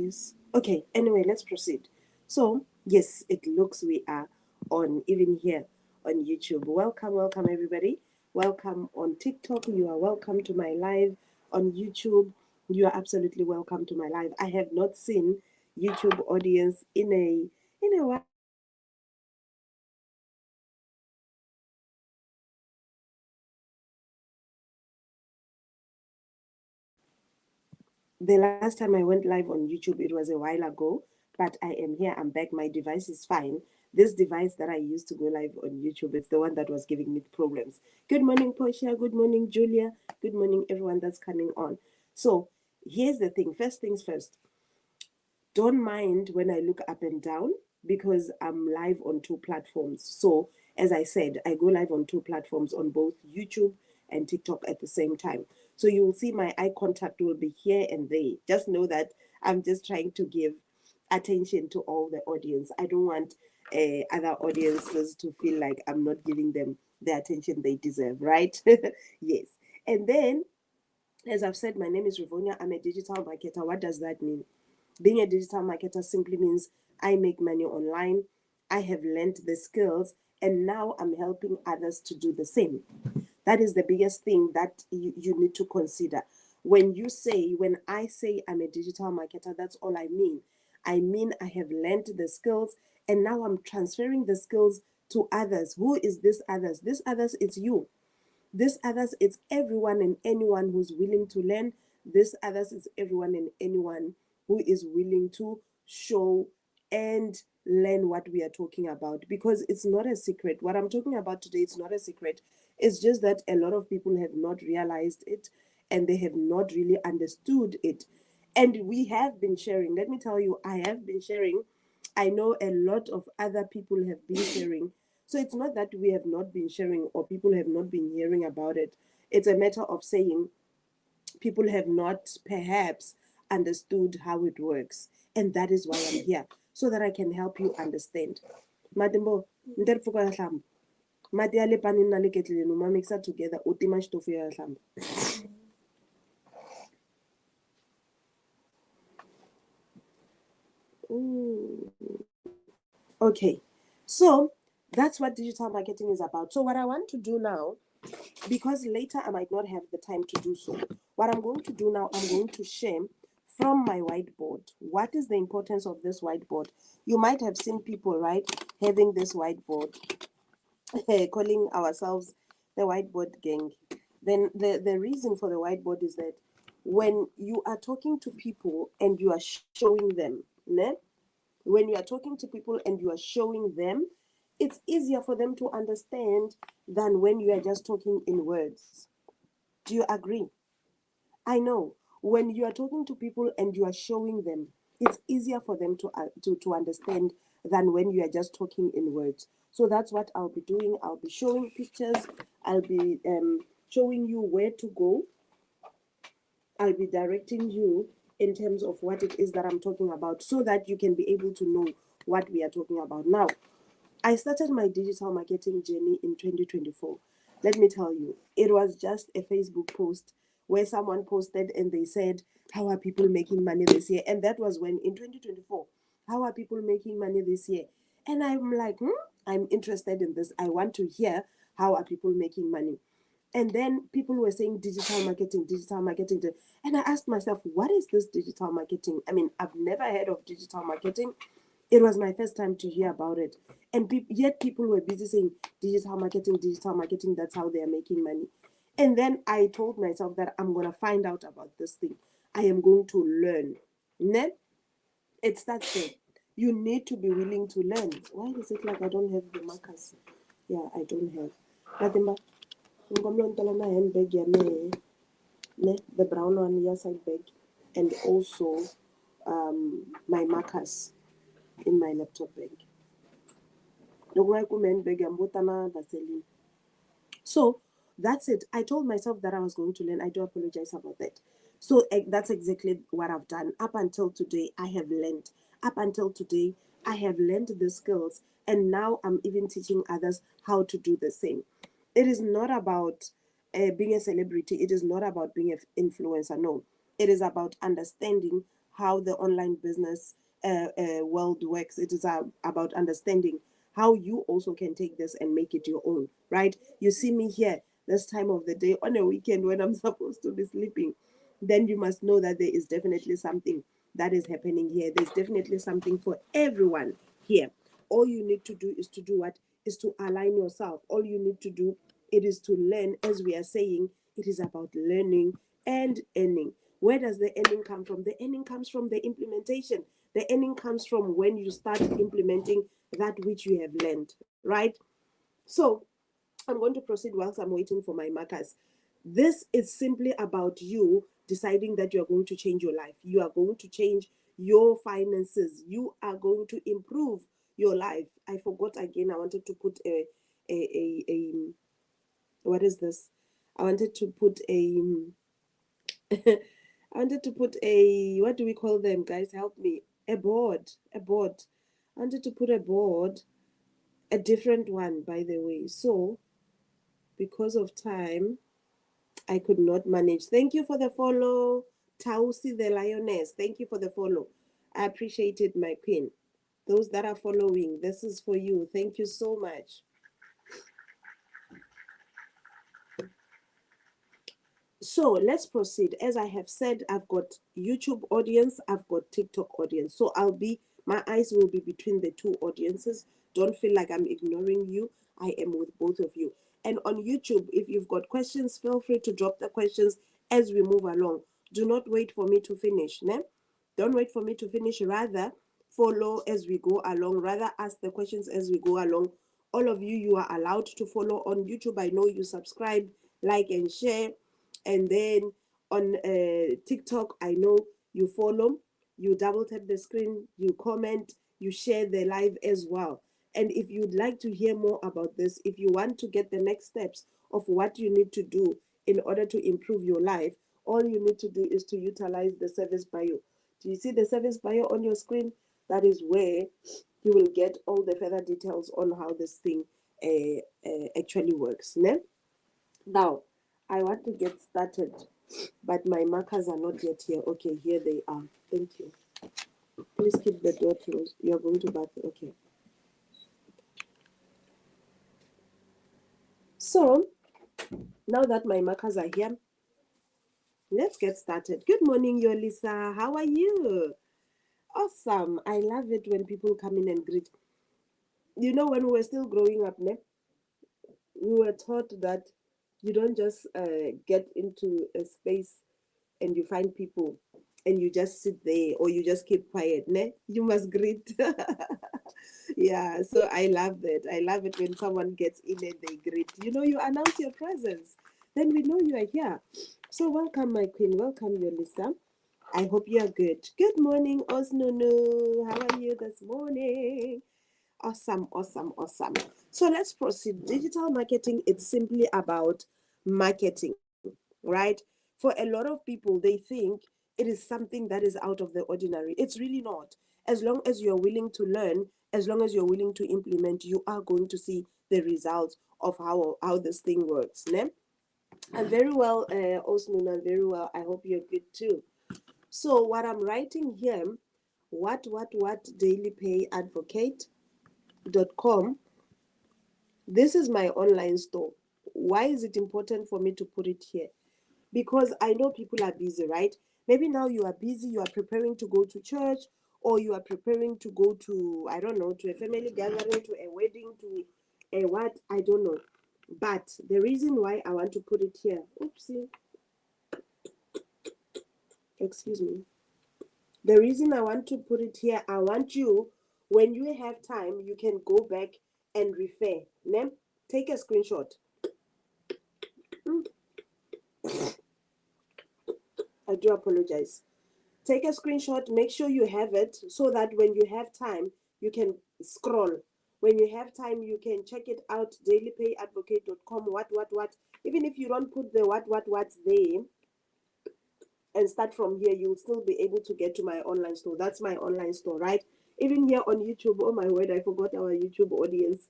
Yes. Okay, anyway, let's proceed. So, yes, it looks we are on even here on YouTube. Welcome, welcome, everybody. Welcome on TikTok. You are welcome to my live on YouTube. You are absolutely welcome to my live. I have not seen YouTube audience in a while. I don't know why. The last time I went live on YouTube, it was a while ago, but I am here. I'm back. My device is fine. This device that I used to go live on YouTube, it's the one that was giving me problems. Good morning, Portia. Good morning, Julia. Good morning, everyone that's coming on. So here's the thing. First things first. Don't mind when I look up and down because I'm live on two platforms. So, as I said, I go live on two platforms on both YouTube and TikTok at the same time. So, you will see my eye contact will be here and there. Just know that I'm just trying to give attention to all the audience. I don't want other audiences to feel like I'm not giving them the attention they deserve, right? Yes. And then, as I've said, my name is Rivonia. I'm a digital marketer. What does that mean? Being a digital marketer simply means I make money online, I have learned the skills, and now I'm helping others to do the same. That is the biggest thing that you need to consider. When I say I'm a digital marketer, that's all I mean. I mean, I have learned the skills, and now I'm transferring the skills to others. Who is this others? This others is you. This others is everyone and anyone who's willing to learn. This others is everyone and anyone who is willing to show and learn what we are talking about, because it's not a secret. What I'm talking about today, it's not a secret. It's just that a lot of people have not realized it and they have not really understood it. And we have been sharing. Let me tell you, I have been sharing. I know a lot of other people have been sharing. So it's not that we have not been sharing or people have not been hearing about it. It's a matter of saying people have not perhaps understood how it works. And that is why I'm here, so that I can help you understand. Madimbo, nterfuko ya hlamba. Mati ya le panini na le ketleleng, ma mixa together, o tima xitofu ya hlamba. Okay, so that's what digital marketing is about. So what I want to do now, because later I might not have the time to do so, what I'm going to do now, I'm going to share from my whiteboard. What is the importance of this whiteboard? You might have seen people, right, having this whiteboard, calling ourselves the whiteboard gang. Then the reason for the whiteboard is that when you are talking to people and you are showing them, ne? When you are talking to people and you are showing them, it's easier for them to understand than when you are just talking in words. Do you agree? I know when you are talking to people and you are showing them, it's easier for them to understand than when you are just talking in words. So that's what I'll be doing. I'll be showing pictures. I'll be showing you where to go. I'll be directing you in terms of what it is that I'm talking about, so that you can be able to know what we are talking about. Now, I started my digital marketing journey in 2024. Let me tell you, it was just a Facebook post where someone posted and they said, how are people making money this year? And that was when in 2024, how are people making money this year? And I'm like, I'm interested in this. I want to hear how are people making money. And then people were saying digital marketing, digital marketing. And I asked myself, what is this digital marketing? I mean, I've never heard of digital marketing. It was my first time to hear about it. And yet people were busy saying digital marketing, that's how they are making money. And then I told myself that I'm going to find out about this thing. I am going to learn. Ne? It starts there. You need to be willing to learn. Why is it like I don't have the markers? Yeah, I don't have. Matimba, ngomlontolana handbag ya me, ne, the brown one, your side bag, and also my markers in my laptop bag. So that's it. I told myself that I was going to learn. I do apologize about that. So that's exactly what I've done. Up until today, I have learned. Up until today, I have learned the skills. And now I'm even teaching others how to do the same. It is not about being a celebrity. It is not about being an influencer. No, it is about understanding how the online business world works. It is about understanding how you also can take this and make it your own, right? You see me here this time of the day on a weekend when I'm supposed to be sleeping, then you must know that there is definitely something that is happening here. There's definitely something for everyone here. All you need to do is to do what? Is to align yourself. All you need to do, it is to learn. As we are saying, it is about learning and earning. Where does the earning come from? The earning comes from the implementation. The earning comes from when you start implementing that which you have learned, right? So I'm going to proceed whilst I'm waiting for my markers. This is simply about you deciding that you are going to change your life. You are going to change your finances. You are going to improve your life. I forgot again. I wanted to put a what is this? I wanted to put a I wanted to put a, what do we call them, guys? Help me. A board. A board. I wanted to put a board, a different one, by the way. So because of time, I could not manage. Thank you for the follow, Tausi the Lioness. Thank you for the follow. I appreciate it, my queen. Those that are following, this is for you. Thank you so much. So let's proceed. As I have said, I've got YouTube audience, I've got TikTok audience. So my eyes will be between the two audiences. Don't feel like I'm ignoring you. I am with both of you. And on YouTube, if you've got questions, feel free to drop the questions as we move along. Do not wait for me to finish. Ne? Don't wait for me to finish. Rather, follow as we go along. Rather, ask the questions as we go along. All of you, you are allowed to follow on YouTube. I know you subscribe, like, and share. And then on TikTok, I know you follow, you double tap the screen, you comment, you share the live as well. And if you'd like to hear more about this, if you want to get the next steps of what you need to do in order to improve your life, all you need to do is to utilize the service bio. Do you see the service bio on your screen? That is where you will get all the further details on how this thing actually works. Ne? Now, I want to get started, but my markers are not yet here. Okay, here they are. Thank you. Please keep the door closed. You're going to bath. Okay. So, now that my markers are here, let's get started. Good morning, Yolisa. How are you? Awesome. I love it when people come in and greet. You know, when we were still growing up, ne, we were taught that you don't just get into a space and you find people and you just sit there or you just keep quiet. Ne? You must greet. Yeah, so I love that. I love it when someone gets in and they greet. You know, you announce your presence. Then we know you are here. So welcome, my queen. Welcome, Yolisa. I hope you are good. Good morning, Osnunu. How are you this morning? Awesome, awesome, awesome. So let's proceed. Digital marketing, it's simply about marketing, right? For a lot of people, they think it is something that is out of the ordinary. It's really not. As long as you're willing to learn, as long as you're willing to implement, you are going to see the results of how this thing works. Ne? And very well, Osnuna, very well. I hope you're good too. So what I'm writing here, what dailypayadvocate.com. This is my online store. Why is it important for me to put it here? Because I know people are busy, right? Maybe now you are busy, you are preparing to go to church, or you are preparing to go to, I don't know, to a family gathering, to a wedding, to a what, I don't know. But the reason why I want to put it here, oopsie, excuse me. The reason I want to put it here, I want you, when you have time, you can go back and refer. Ne? Take a screenshot. I do apologize. Take a screenshot, make sure you have it so that when you have time, you can scroll. When you have time, you can check it out, dailypayadvocate.com, what. Even if you don't put the what's there and start from here, you'll still be able to get to my online store. That's my online store, right? Even here on YouTube, oh my word, I forgot our YouTube audience.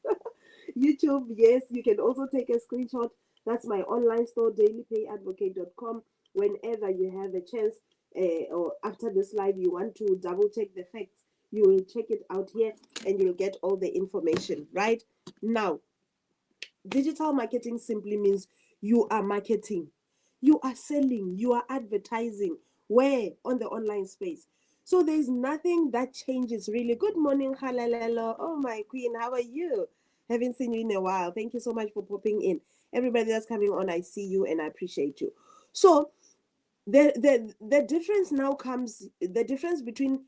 YouTube, yes, you can also take a screenshot. That's my online store, dailypayadvocate.com. Whenever you have a chance, or after this live, you want to double check the facts, you will check it out here and you'll get all the information. Right now, digital marketing simply means you are marketing, you are selling, you are advertising. Where? On the online space. So there's nothing that changes really. Good morning, Halalelo. Oh, my queen, how are you? Haven't seen you in a while. Thank you so much for popping in. Everybody that's coming on, I see you and I appreciate you. So the difference now comes, the difference between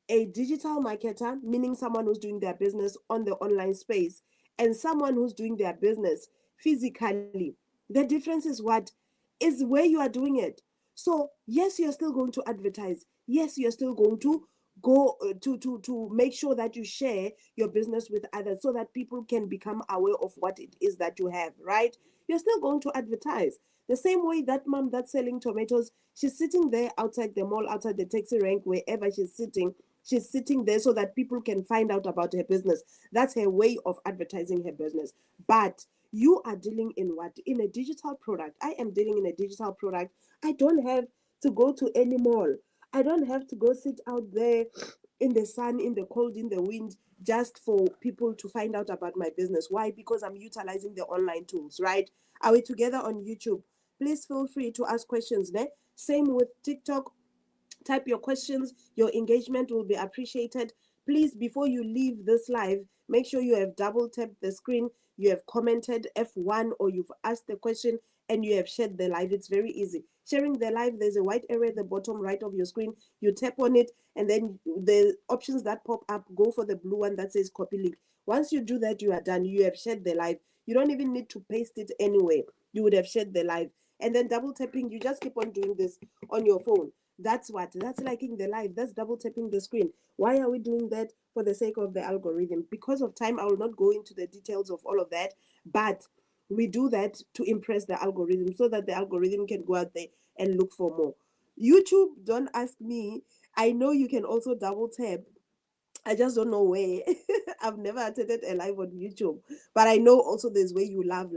a digital marketer, meaning someone who's doing their business on the online space, and someone who's doing their business physically. The difference is what? Is where you are doing it. So yes, you're still going to advertise. Yes, you're still going to go to make sure that you share your business with others so that people can become aware of what it is that you have, right? You're still going to advertise. The same way that mom that's selling tomatoes, she's sitting there outside the mall, outside the taxi rank, wherever she's sitting there so that people can find out about her business. That's her way of advertising her business. But you are dealing in what? In a digital product. I am dealing in a digital product. I don't have to go to any mall. I don't have to go sit out there in the sun, in the cold, in the wind, just for people to find out about my business. Why? Because I'm utilizing the online tools, right? Are we together on YouTube? Please feel free to ask questions there. Same with TikTok. Type your questions. Your engagement will be appreciated. Please, before you leave this live, make sure you have double tapped the screen, you have commented F1, or you've asked the question and you have shared the live. It's very easy. Sharing the live, there's a white area at the bottom right of your screen. You tap on it, and then the options that pop up, go for the blue one that says copy link. Once you do that, you are done. You have shared the live. You don't even need to paste it anywhere. You would have shared the live. And then double tapping, you just keep on doing this on your phone. That's what? That's liking the live. That's double tapping the screen. Why are we doing that? For the sake of the algorithm. Because of time, I will not go into the details of all of that. But we do that to impress the algorithm so that the algorithm can go out there and look for more. YouTube, don't ask me. I know you can also double tap. I just don't know where. I've never attended a live on YouTube, but I know also there's where you love.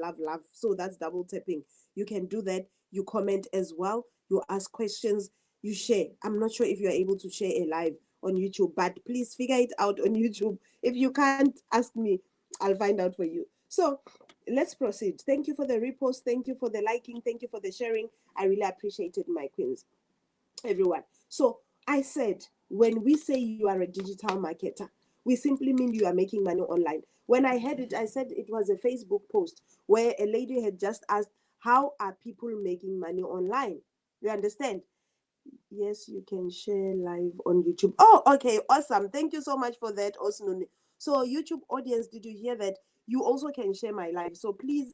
So that's double tapping. You can do that. You comment as well. You ask questions. You share. I'm not sure if you're able to share a live on YouTube, but please figure it out on YouTube. If you can't, ask me. I'll find out for you. So let's proceed. Thank you for the repost. Thank you for the liking. Thank you for the sharing. I really appreciate it, my queens, everyone. So I said, when we say you are a digital marketer, we simply mean you are making money online. When I heard it, I said it was a Facebook post where a lady had just asked, how are people making money online? You understand? Yes, you can share live on YouTube. Oh, okay, awesome. Thank you so much for that, Osnuni. So, YouTube audience, did you hear that? You also can share my live. So please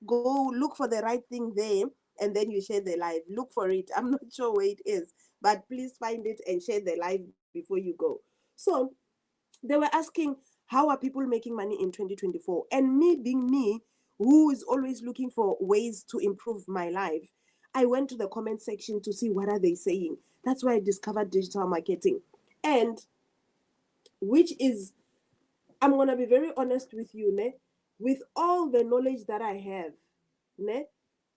go look for the right thing there and then you share the live. Look for it. I'm not sure where it is, but please find it and share the live before you go. So they were asking, how are people making money in 2024? And me being me, who is always looking for ways to improve my life, I went to the comment section to see what are they saying. That's why I discovered digital marketing. And which is, I'm going to be very honest with you, ne? With all the knowledge that I have, ne?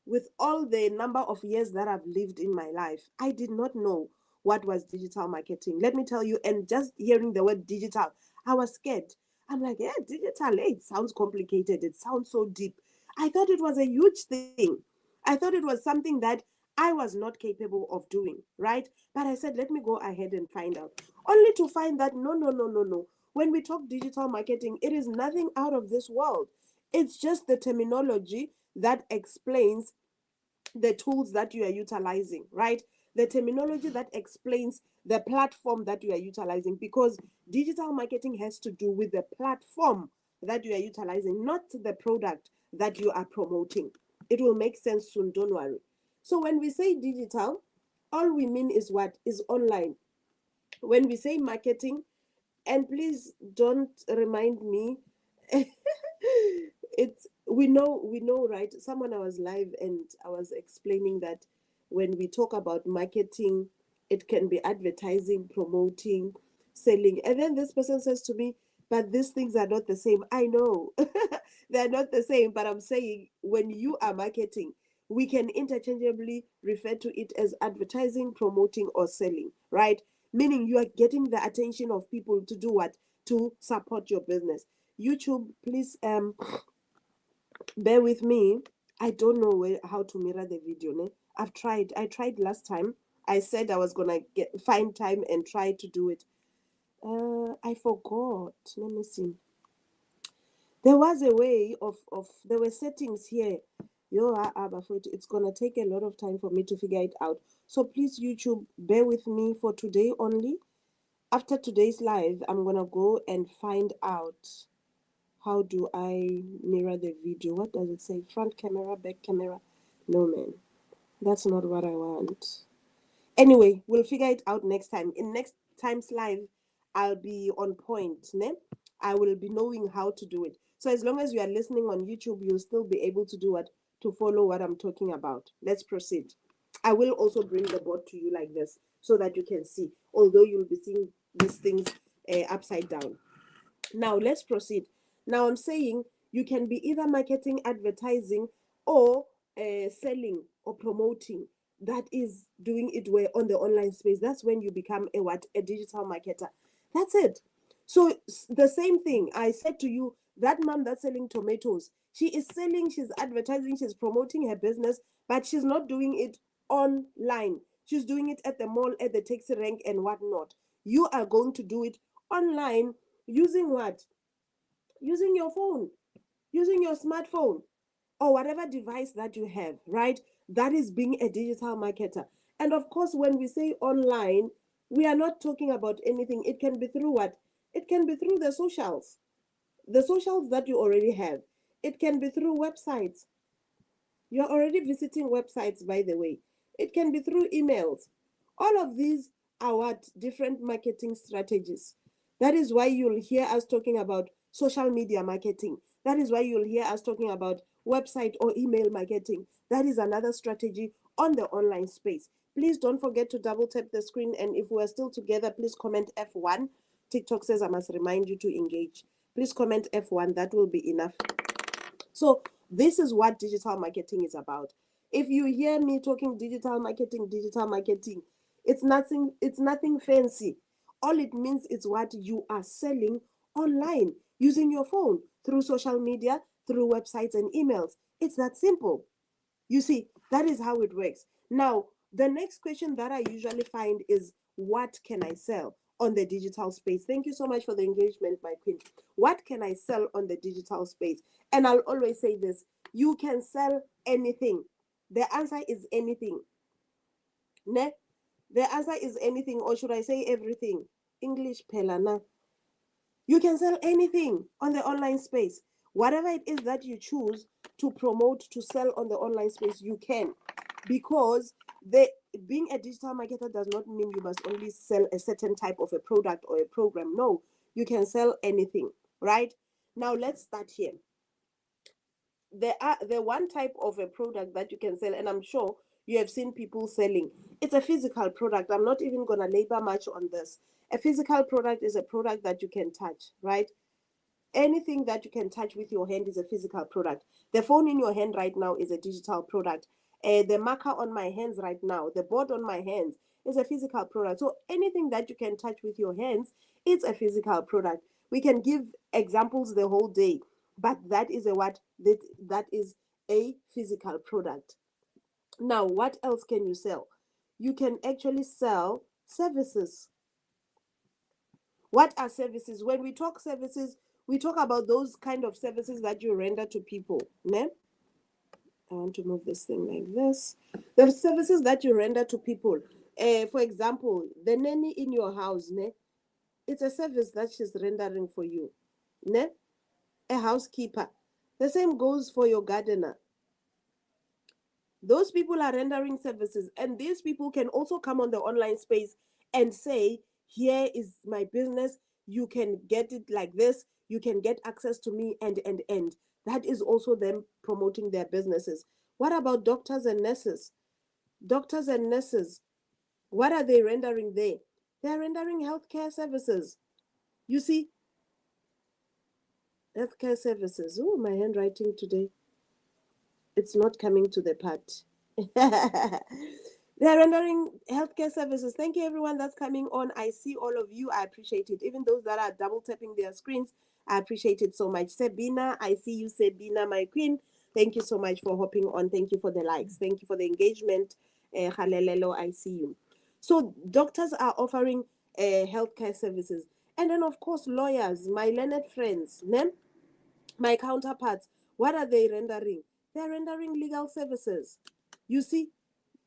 With all the number of years that I've lived in my life, I did not know what was digital marketing. Let me tell you, and just hearing the word digital, I was scared. I'm like, yeah, digital, it sounds complicated. It sounds so deep. I thought it was a huge thing. I thought it was something that I was not capable of doing, right? But I said, let me go ahead and find out. Only to find that no. When we talk digital marketing, it is nothing out of this world. It's just the terminology that explains the tools that you are utilizing, right? The terminology that explains the platform that you are utilizing, because digital marketing has to do with the platform that you are utilizing, not the product that you are promoting. It will make sense soon, don't worry. So when we say digital, all we mean is what? Is online. When we say marketing, and please don't remind me, it's we know, right? Someone, I was live and I was explaining that when we talk about marketing, it can be advertising, promoting, selling, and then this person says to me, but these things are not the same. I know they're not the same, but I'm saying when you are marketing, we can interchangeably refer to it as advertising, promoting, or selling, right? Meaning you are getting the attention of people to do what? To support your business. YouTube, please bear with me. I don't know how to mirror the video. Ne? I tried last time. I said I was gonna find time and try to do it. I forgot. Let me see. There was a way of there were settings here. It's gonna take a lot of time for me to figure it out. So please, YouTube, bear with me for today only. After today's live, I'm gonna go and find out how do I mirror the video. What does it say? Front camera, back camera? No, man, that's not what I want. Anyway, we'll figure it out next time. In next time's live, I'll be on point. Ne? I will be knowing how to do it. So as long as you are listening on YouTube, you'll still be able to do what? To follow what I'm talking about. Let's proceed. I will also bring the board to you like this so that you can see, although you'll be seeing these things upside down. Now let's proceed. Now I'm saying you can be either marketing, advertising, or selling or promoting. That is doing it where on the online space. That's when you become a digital marketer. That's it. So the same thing I said to you, that mom that's selling tomatoes, she is selling, she's advertising, she's promoting her business, but she's not doing it online. She's doing it at the mall, at the taxi rank, and whatnot. You are going to do it online using what? Using your phone, using your smartphone, or whatever device that you have, right? That is being a digital marketer. And of course, when we say online, we are not talking about anything. It can be through what? It can be through the socials that you already have. It can be through websites. You're already visiting websites, by the way. It can be through emails. All of these are what? Different marketing strategies. That is why you'll hear us talking about social media marketing. That is why you'll hear us talking about website or email marketing. That is another strategy on the online space. Please don't forget to double tap the screen. And if we're still together, please comment F1. TikTok says I must remind you to engage. Please comment F1. That will be enough. So this is what digital marketing is about. If you hear me talking digital marketing, it's nothing fancy. All it means is what you are selling online using your phone, through social media, through websites and emails. It's that simple. You see, that is how it works. Now, the next question that I usually find is, what can I sell on the digital space? Thank you so much for the engagement, my queen. What can I sell on the digital space? And I'll always say this, you can sell anything. The answer is anything. Ne? The answer is anything, or should I say everything? English pelana. You can sell anything on the online space. Whatever it is that you choose to promote, to sell on the online space, you can. Because being a digital marketer does not mean you must only sell a certain type of a product or a program. No, you can sell anything, right? Now let's start here. The one type of a product that you can sell, and I'm sure you have seen people selling. It's a physical product. I'm not even gonna labor much on this. A physical product is a product that you can touch, right? Anything that you can touch with your hand is a physical product. The phone in your hand right now is a digital product. The marker on my hands right now, the board on my hands is a physical product. So anything that you can touch with your hands, it's a physical product. We can give examples the whole day, but that is that is a physical product. Now, what else can you sell? You can actually sell services. What are services? When we talk services, we talk about those kind of services that you render to people. Ne? I want to move this thing like this. The services that you render to people. For example, the nanny in your house, ne? It's a service that she's rendering for you. Ne? A housekeeper. The same goes for your gardener. Those people are rendering services, and these people can also come on the online space and say, here is my business, you can get it like this, you can get access to me, and that is also them promoting their businesses. What about doctors and nurses? Doctors and nurses, what are they rendering there? They're rendering healthcare services. You see, healthcare services. Oh, my handwriting today. It's not coming to the part. They're rendering healthcare services. Thank you, everyone that's coming on. I see all of you. I appreciate it. Even those that are double tapping their screens, I appreciate it so much. Sabina, I see you, Sabina, my queen. Thank you so much for hopping on. Thank you for the likes. Thank you for the engagement. Halelelo, I see you. So doctors are offering healthcare services. And then, of course, lawyers, my learned friends, my counterparts, what are they rendering? They're rendering legal services. You see,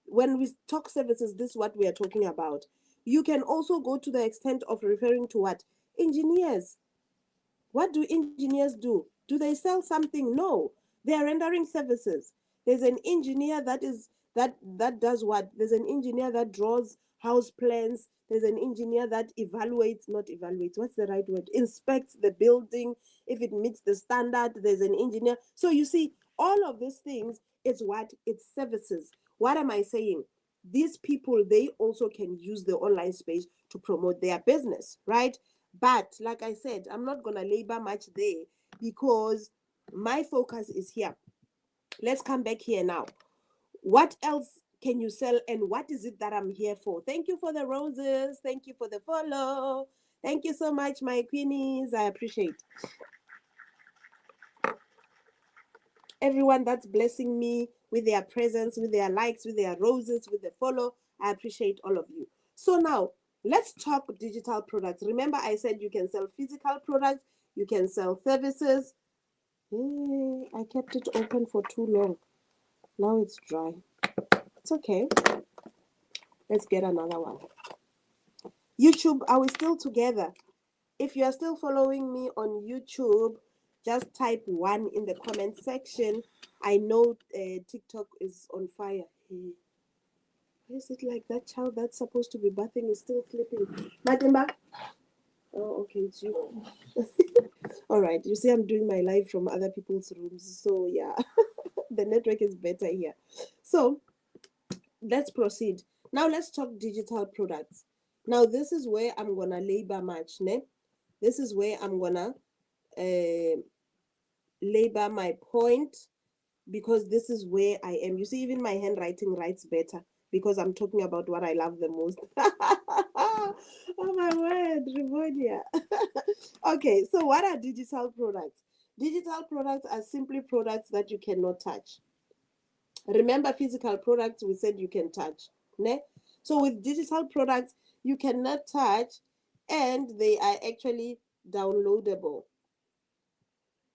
when we talk services, this is what we are talking about. You can also go to the extent of referring to what? Engineers. What do engineers do? Do they sell something? No. They are rendering services. There's an engineer that does what? There's an engineer that draws house plans. There's an engineer that evaluates, not evaluates, what's the right word? Inspects the building. If it meets the standard, there's an engineer. So you see, all of these things, it's what? It's services. What am I saying? These people, they also can use the online space to promote their business, right? But like I said, I'm not going to labor much there because my focus is here. Let's come back here now. What else can you sell and what is it that I'm here for? Thank you for the roses. Thank you for the follow. Thank you so much, my queenies. I appreciate everyone that's blessing me with their presence, with their likes, with their roses, with the follow. I appreciate all of you. So now let's talk digital products. Remember, I said you can sell physical products, you can sell services. I kept it open for too long. Now it's dry. It's okay. Let's get another one. YouTube, are we still together? If you are still following me on YouTube, just type 1 in the comment section. I know TikTok is on fire. Why is it like that child that's supposed to be bathing is still sleeping? Matimba? Oh, okay, it's you. All right, you see I'm doing my live from other people's rooms. So yeah, the network is better here. So let's proceed. Now let's talk digital products. Now this is where I'm going to labor much. Ne? This is where I'm going to labor my point because this is where I am. You see, even my handwriting writes better because I'm talking about what I love the most. Oh my word, Rivonia. Okay, so what are digital products? Digital products are simply products that you cannot touch. Remember, physical products, we said you can touch. Ne? So with digital products, you cannot touch and they are actually downloadable.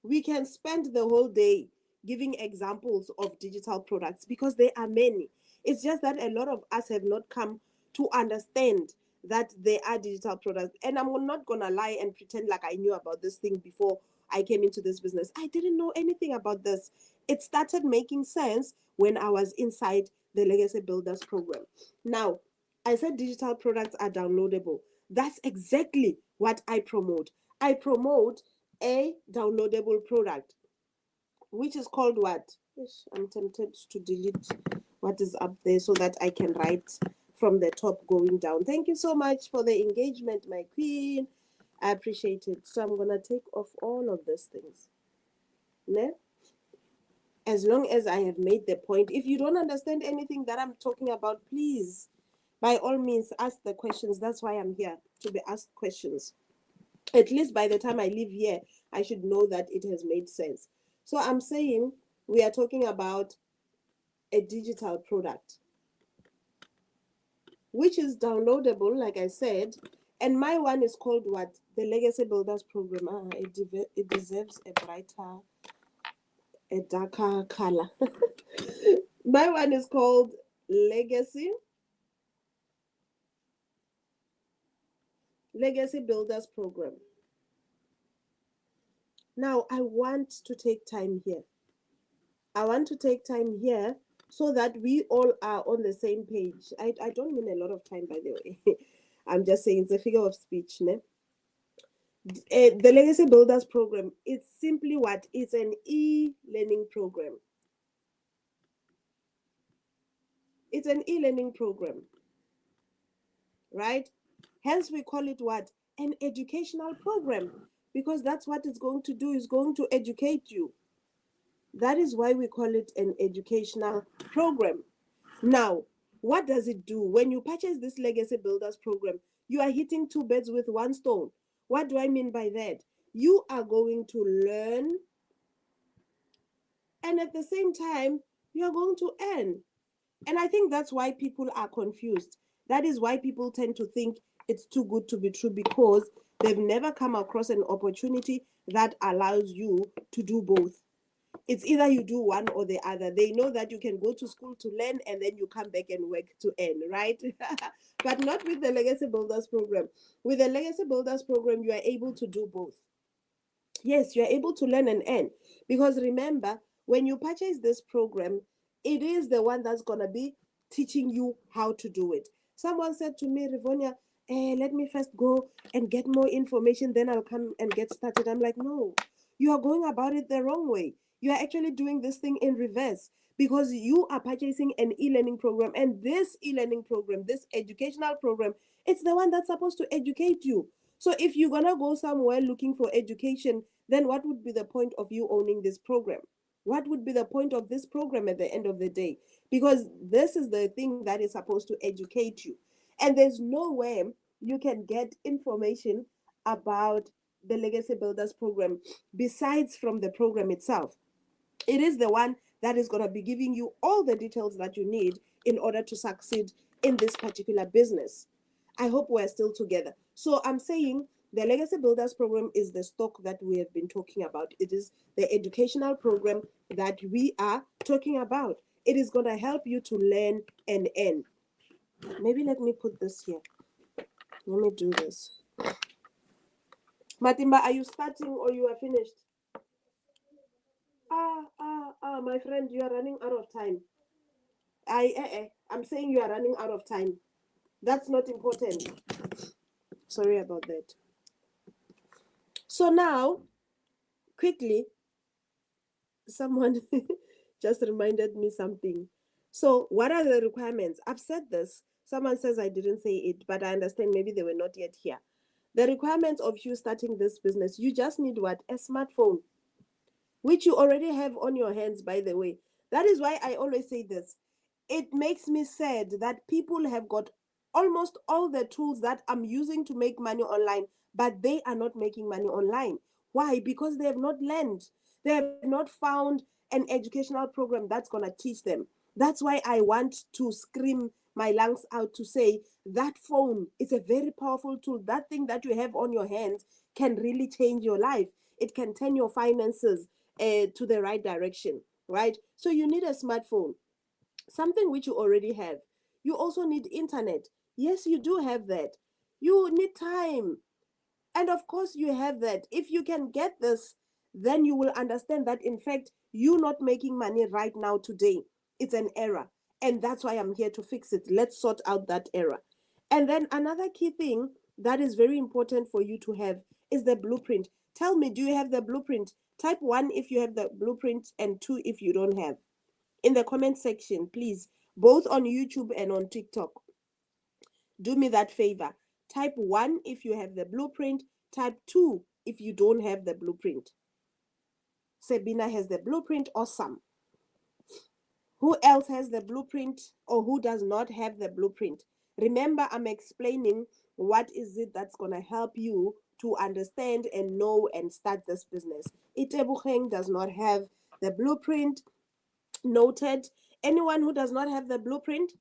We can spend the whole day giving examples of digital products because there are many. It's just that a lot of us have not come to understand that they are digital products. And I'm not going to lie and pretend like I knew about this thing before I came into this business. I didn't know anything about this. It started making sense when I was inside the Legacy Builders program. Now, I said digital products are downloadable. That's exactly what I promote. I promote a downloadable product, which is called what? I'm tempted to delete what is up there so that I can write from the top going down. Thank you so much for the engagement, my queen. I appreciate it. So I'm going to take off all of these things. Ne? As long as I have made the point. If you don't understand anything that I'm talking about, please, by all means, ask the questions. That's why I'm here, to be asked questions. At least by the time I leave here, I should know that it has made sense. So I'm saying we are talking about a digital product, which is downloadable, like I said. And my one is called what? The Legacy Builders Program. It deserves a brighter, a darker color. My one is called Legacy Builders Program. Now, I want to take time here. So that we all are on the same page. I don't mean a lot of time, by the way. I'm just saying it's a figure of speech. Ne? The Legacy Builders Program, it's simply what? It's an e-learning program. It's an e-learning program, right? Hence, we call it what? An educational program, because that's what it's going to do. It's going to educate you. That is why we call it an educational program. Now, what does it do? When you purchase this Legacy Builders program, you are hitting two birds with one stone. What do I mean by that? You are going to learn, and at the same time, you are going to earn. And I think that's why people are confused. That is why people tend to think it's too good to be true, because they've never come across an opportunity that allows you to do both. It's either you do one or the other. They know that you can go to school to learn and then you come back and work to earn, right? But not with the Legacy Builders program. With the Legacy Builders program, you are able to do both. Yes, you are able to learn and earn. Because remember, when you purchase this program, it is the one that's going to be teaching you how to do it. Someone said to me, Rivonia, let me first go and get more information, then I'll come and get started. I'm like, no, you are going about it the wrong way. You are actually doing this thing in reverse, because you are purchasing an e-learning program, and this e-learning program, this educational program, it's the one that's supposed to educate you. So if you're gonna go somewhere looking for education, then what would be the point of you owning this program? What would be the point of this program at the end of the day? Because this is the thing that is supposed to educate you. And there's no way you can get information about the Legacy Builders program besides from the program itself. It is the one that is going to be giving you all the details that you need in order to succeed in this particular business. I hope we're still together. So I'm saying the Legacy Builders program is the stock that we have been talking about. It is the educational program that we are talking about. It is going to help you to learn and earn. Maybe let me put this here. Let me do this. Matimba, are you starting or you are finished? My friend, you are running out of time. I'm saying you are running out of time. That's not important. Sorry about that. So now, quickly, someone just reminded me something. So what are the requirements? I've said this. Someone says I didn't say it, but I understand maybe they were not yet here. The requirements of you starting this business, you just need what? A smartphone, which you already have on your hands, by the way. That is why I always say this. It makes me sad that people have got almost all the tools that I'm using to make money online, but they are not making money online. Why? Because they have not learned. They have not found an educational program that's going to teach them. That's why I want to scream my lungs out to say that phone is a very powerful tool. That thing that you have on your hands can really change your life. It can turn your finances to the right direction, right? So you need a smartphone, something which you already have. You also need internet. Yes, you do have that. You need time. And of course, you have that. If you can get this, then you will understand that, in fact, you not making money right now today, it's an error. And that's why I'm here to fix it. Let's sort out that error. And then another key thing that is very important for you to have is the blueprint. Tell me, do you have the blueprint? Type 1 if you have the blueprint and 2 if you don't have. In the comment section, please, both on YouTube and on TikTok. Do me that favor. Type 1 if you have the blueprint. Type 2 if you don't have the blueprint. Sabina has the blueprint. Awesome. Who else has the blueprint or who does not have the blueprint? Remember, I'm explaining what is it that's going to help you to understand and know and start this business. Itebucheng does not have the blueprint. Noted. Anyone who does not have the blueprint?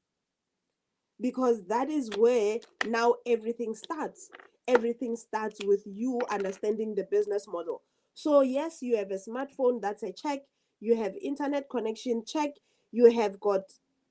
Because that is where now everything starts. Everything starts with you understanding the business model. So yes, you have a smartphone, that's a check. You have internet connection, check. You have got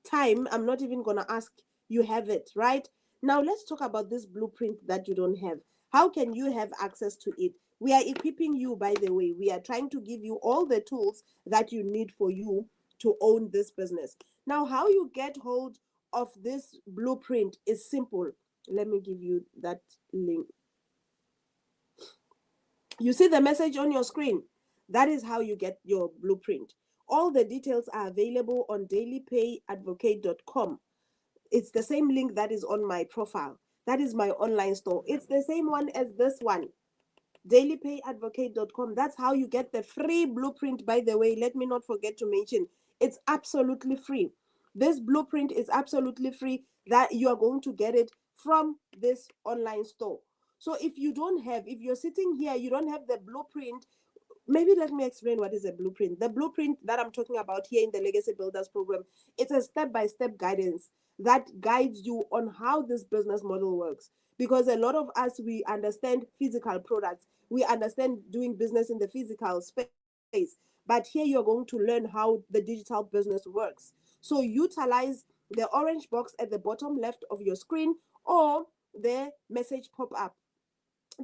time. I'm not even going to ask. You have it, right? Now let's talk about this blueprint that you don't have. How can you have access to it? We are equipping you, by the way. We are trying to give you all the tools that you need for you to own this business. Now, how you get hold of this blueprint is simple. Let me give you that link. You see the message on your screen? That is how you get your blueprint. All the details are available on dailypayadvocate.com. It's the same link that is on my profile. That is my online store. It's the same one as this one. dailypayadvocate.com. That's how you get the free blueprint, by the way. Let me not forget to mention, it's absolutely free. This blueprint is absolutely free, that you are going to get it from this online store. So if you're sitting here, you don't have the blueprint, maybe let me explain what is a blueprint. The blueprint that I'm talking about here in the Legacy Builders program, it's a step-by-step guidance that guides you on how this business model works. Because a lot of us, we understand physical products, we understand doing business in the physical space, but here you're going to learn how the digital business works. So utilize the orange box at the bottom left of your screen, or the message pop-up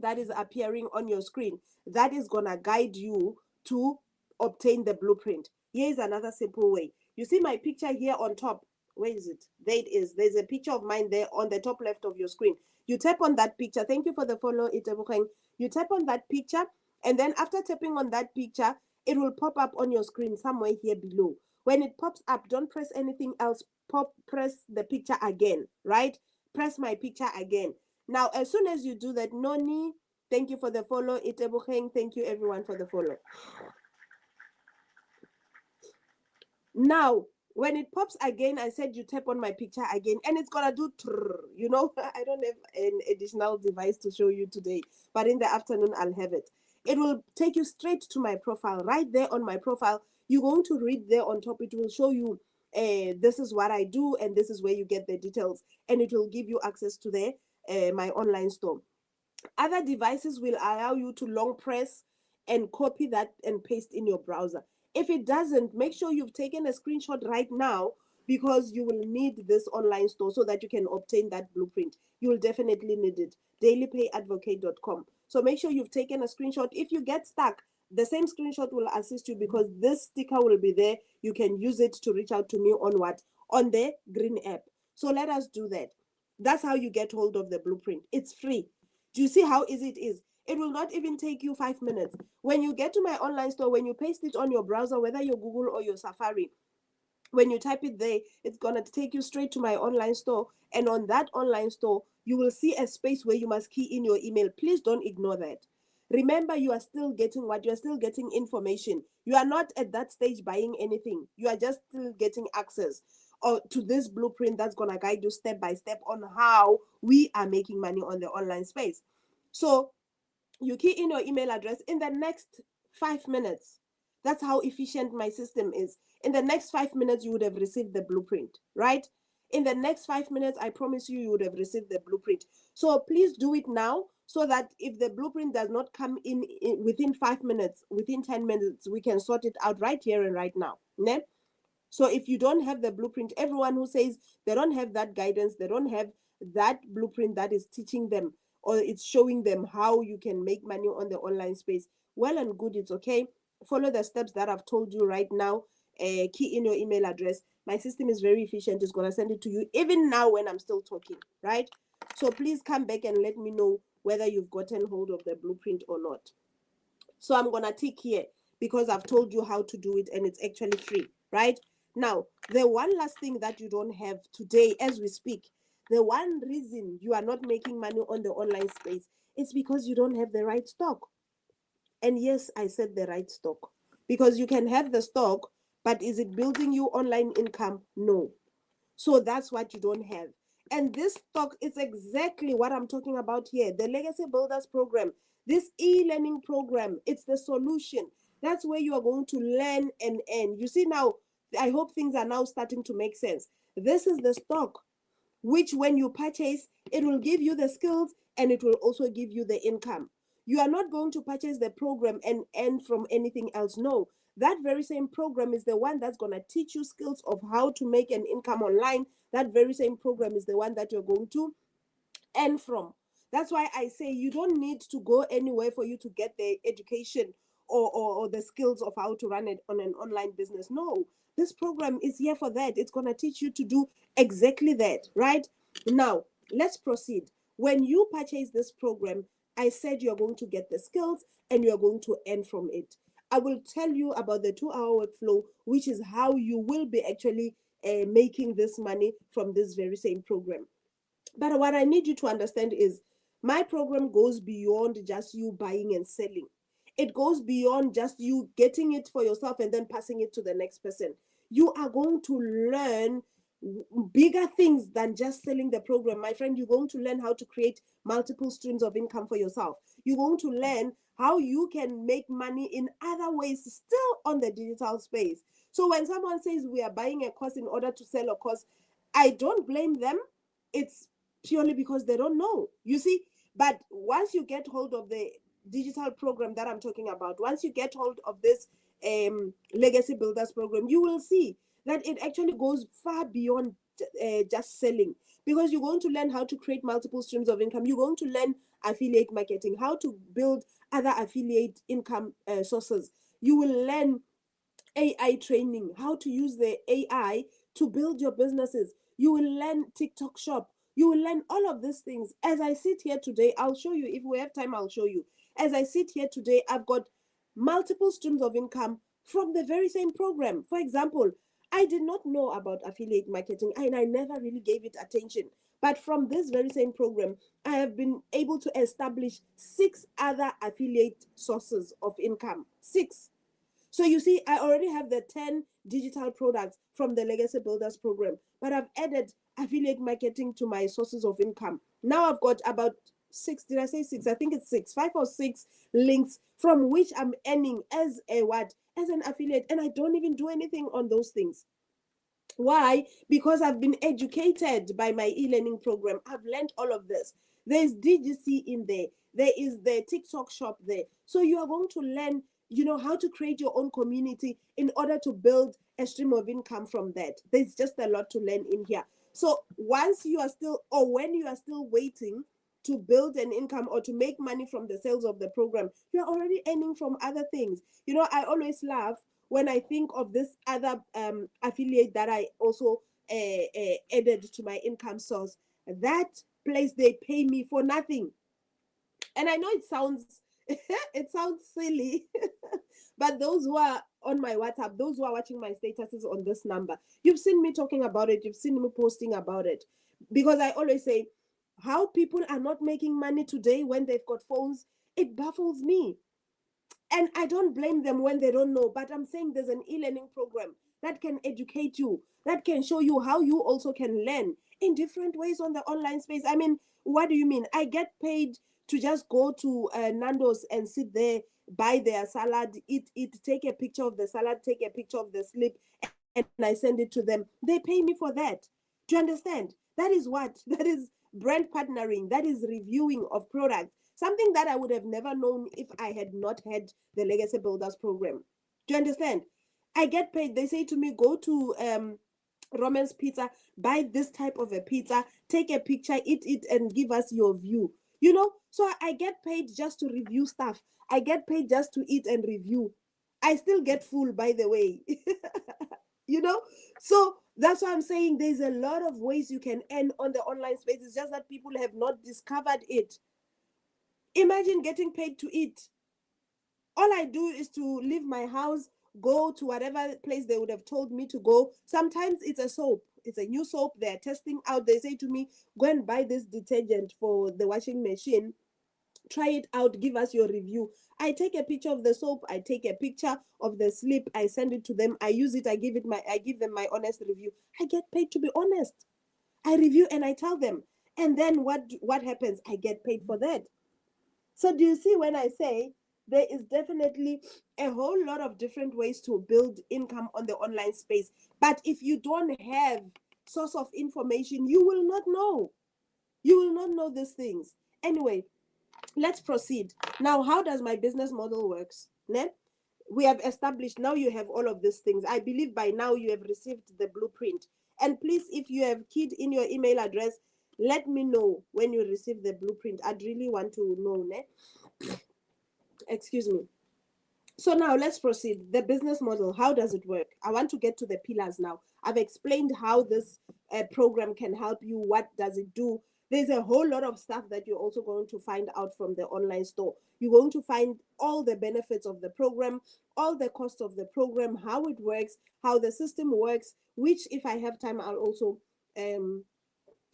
that is appearing on your screen. That is gonna guide you to obtain the blueprint. Here is another simple way. You see my picture here on top. Where is it? There it is. There's a picture of mine there on the top left of your screen. You tap on that picture. Thank you for the follow, Itebukeng. You tap on that picture, and then after tapping on that picture, it will pop up on your screen somewhere here below. When it pops up, don't press anything else. Press the picture again, right? Press my picture again. Now, as soon as you do that, Noni, thank you for the follow. Itebukeng, thank you everyone for the follow. Now, when it pops again, I said you tap on my picture again, and it's gonna do, you know, I don't have an additional device to show you today, but in the afternoon, I'll have it. It will take you straight to my profile. Right there on my profile, you're going to read there on top. It will show you, this is what I do, and this is where you get the details, and it will give you access to my online store. Other devices will allow you to long press and copy that and paste in your browser. If it doesn't, make sure you've taken a screenshot right now, because you will need this online store so that you can obtain that blueprint. You will definitely need it. dailypayadvocate.com. So make sure you've taken a screenshot. If you get stuck, the same screenshot will assist you, because this sticker will be there. You can use it to reach out to me on what? On the green app. So let us do that. That's how you get hold of the blueprint. It's free. Do you see how easy it is? It will not even take you 5 minutes. When you get to my online store, when you paste it on your browser, whether your Google or your Safari, when you type it there, it's going to take you straight to my online store. And on that online store, you will see a space where you must key in your email. Please don't ignore that. Remember, you are still getting what? You are still getting information. You are not at that stage buying anything. You are just still getting access to this blueprint that's going to guide you step by step on how we are making money on the online space. So you key in your email address in the next 5 minutes. That's how efficient my system is. In the next 5 minutes, you would have received the blueprint, right? In the next 5 minutes, I promise you, you would have received the blueprint. So please do it now, so that if the blueprint does not come in within 5 minutes, within 10 minutes, we can sort it out right here and right now. Ne? So if you don't have the blueprint, everyone who says they don't have that guidance, they don't have that blueprint that is teaching them, or it's showing them how you can make money on the online space, well and good, it's okay. Follow the steps that I've told you right now. Key in your email address. My system is very efficient. It's going to send it to you even now when I'm still talking, right? So please come back and let me know whether you've gotten hold of the blueprint or not. So I'm going to tick here, because I've told you how to do it, and it's actually free, right? Now, the one last thing that you don't have today as we speak, the one reason you are not making money on the online space is because you don't have the right stock. And yes, I said the right stock, because you can have the stock, but is it building you online income? No. So that's what you don't have. And this stock is exactly what I'm talking about here. The Legacy Builders program, this e-learning program, it's the solution. That's where you are going to learn and earn. You see now, I hope things are now starting to make sense. This is the stock, which when you purchase, it will give you the skills, and it will also give you the income. You are not going to purchase the program and earn from anything else. No, that very same program is the one that's going to teach you skills of how to make an income online. That very same program is the one that you're going to earn from. That's why I say you don't need to go anywhere for you to get the education or the skills of how to run it on an online business. No, this program is here for that. It's going to teach you to do exactly that, right? Now, let's proceed. When you purchase this program, I said you're going to get the skills and you're going to earn from it. I will tell you about the 2-hour workflow, which is how you will be actually making this money from this very same program. But what I need you to understand is My program goes beyond just you buying and selling. It goes beyond just you getting it for yourself and then passing it to the next person. You are going to learn bigger things than just selling the program. My friend, you're going to learn how to create multiple streams of income for yourself. You're going to learn how you can make money in other ways still on the digital space. So when someone says we are buying a course in order to sell a course, I don't blame them. It's purely because they don't know. You see, but once you get hold of the digital program that I'm talking about, once you get hold of this legacy builders program, you will see that it actually goes far beyond just selling, because you're going to learn how to create multiple streams of income. You're going to learn affiliate marketing, how to build other affiliate income sources. You will learn AI training, how to use the AI to build your businesses. You will learn TikTok shop. You will learn all of these things. As I sit here today, I'll show you. If we have time, I'll show you. As I sit here today, I've got multiple streams of income from the very same program. For example, I did not know about affiliate marketing and I never really gave it attention. But from this very same program, I have been able to establish 6 other affiliate sources of income. 6. So you see, I already have the 10 digital products from the Legacy Builders program, but I've added affiliate marketing to my sources of income. Now I've got about 6, did I say 6? I think it's 6, 5 or 6 links from which I'm earning as a what? As an affiliate, and I don't even do anything on those things. Why? Because I've been educated by my e-learning program. I've learned all of this. There's DGC in there. There is the TikTok shop there. So you are going to learn, how to create your own community in order to build a stream of income from that. There's just a lot to learn in here. So once you are still, or when you are still waiting to build an income or to make money from the sales of the program, you're already earning from other things. I always laugh when I think of this other affiliate that I also added to my income source. That place, they pay me for nothing. And I know it sounds it sounds silly, but those who are on my WhatsApp, those who are watching my statuses on this number, you've seen me talking about it, you've seen me posting about it. Because I always say, how people are not making money today when they've got phones, it baffles me. And I don't blame them when they don't know, but I'm saying there's an e-learning program that can educate you, that can show you how you also can learn in different ways on the online space. I mean, what do you mean? I get paid to just go to Nando's and sit there, buy their salad, eat it, take a picture of the salad, take a picture of the slip, and I send it to them. They pay me for that. Do you understand? That is what? That is brand partnering. That is reviewing of products. Something that I would have never known if I had not had the Legacy Builders program. Do you understand? I get paid. They say to me, go to Roman's Pizza, buy this type of a pizza, take a picture, eat it, and give us your view. So I get paid just to review stuff. I get paid just to eat and review. I still get full, by the way. you know so that's why I'm saying there's a lot of ways you can earn on the online space. It's just that people have not discovered it. Imagine getting paid to eat. All I do is to leave my house, go to whatever place they would have told me to go. Sometimes it's a soap, it's a new soap they're testing out. They say to me, go and buy this detergent for the washing machine, try it out, give us your review. I take a picture of the soap, I take a picture of the slip, I send it to them, I use it, I give them my honest review. I get paid to be honest. I review and I tell them. And then what happens? I get paid for that. So do you see when I say there is definitely a whole lot of different ways to build income on the online space. But if you don't have source of information, you will not know. You will not know these things. Anyway, let's proceed. Now, how does my business model works? Ne? We have established, now you have all of these things. I believe by now you have received the blueprint. And please, if you have keyed in your email address, let me know when you receive the blueprint. I'd really want to know. Ne? Excuse me. So now let's proceed. The business model, how does it work? I want to get to the pillars now. I've explained how this program can help you. What does it do? There's a whole lot of stuff that you're also going to find out from the online store. You're going to find all the benefits of the program, all the costs of the program, how it works, how the system works, which if I have time, I'll also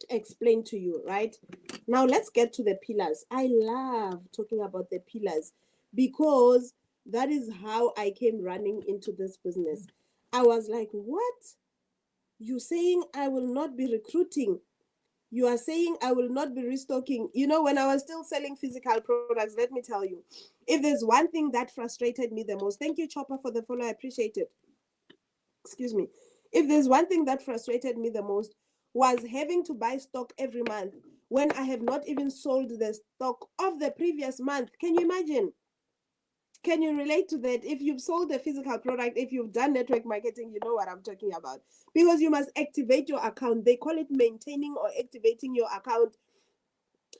explain to you, right? Now let's get to the pillars. I love talking about the pillars because that is how I came running into this business. I was like, what? You saying I will not be recruiting? You are saying I will not be restocking? You know, when I was still selling physical products, let me tell you, if there's one thing that frustrated me the most, thank you, Chopper, for the follow. I appreciate it. Excuse me. If there's one thing that frustrated me the most was having to buy stock every month when I have not even sold the stock of the previous month. Can you imagine? Can you relate to that? If you've sold a physical product, if you've done network marketing, you know what I'm talking about. Because you must activate your account. They call it maintaining or activating your account.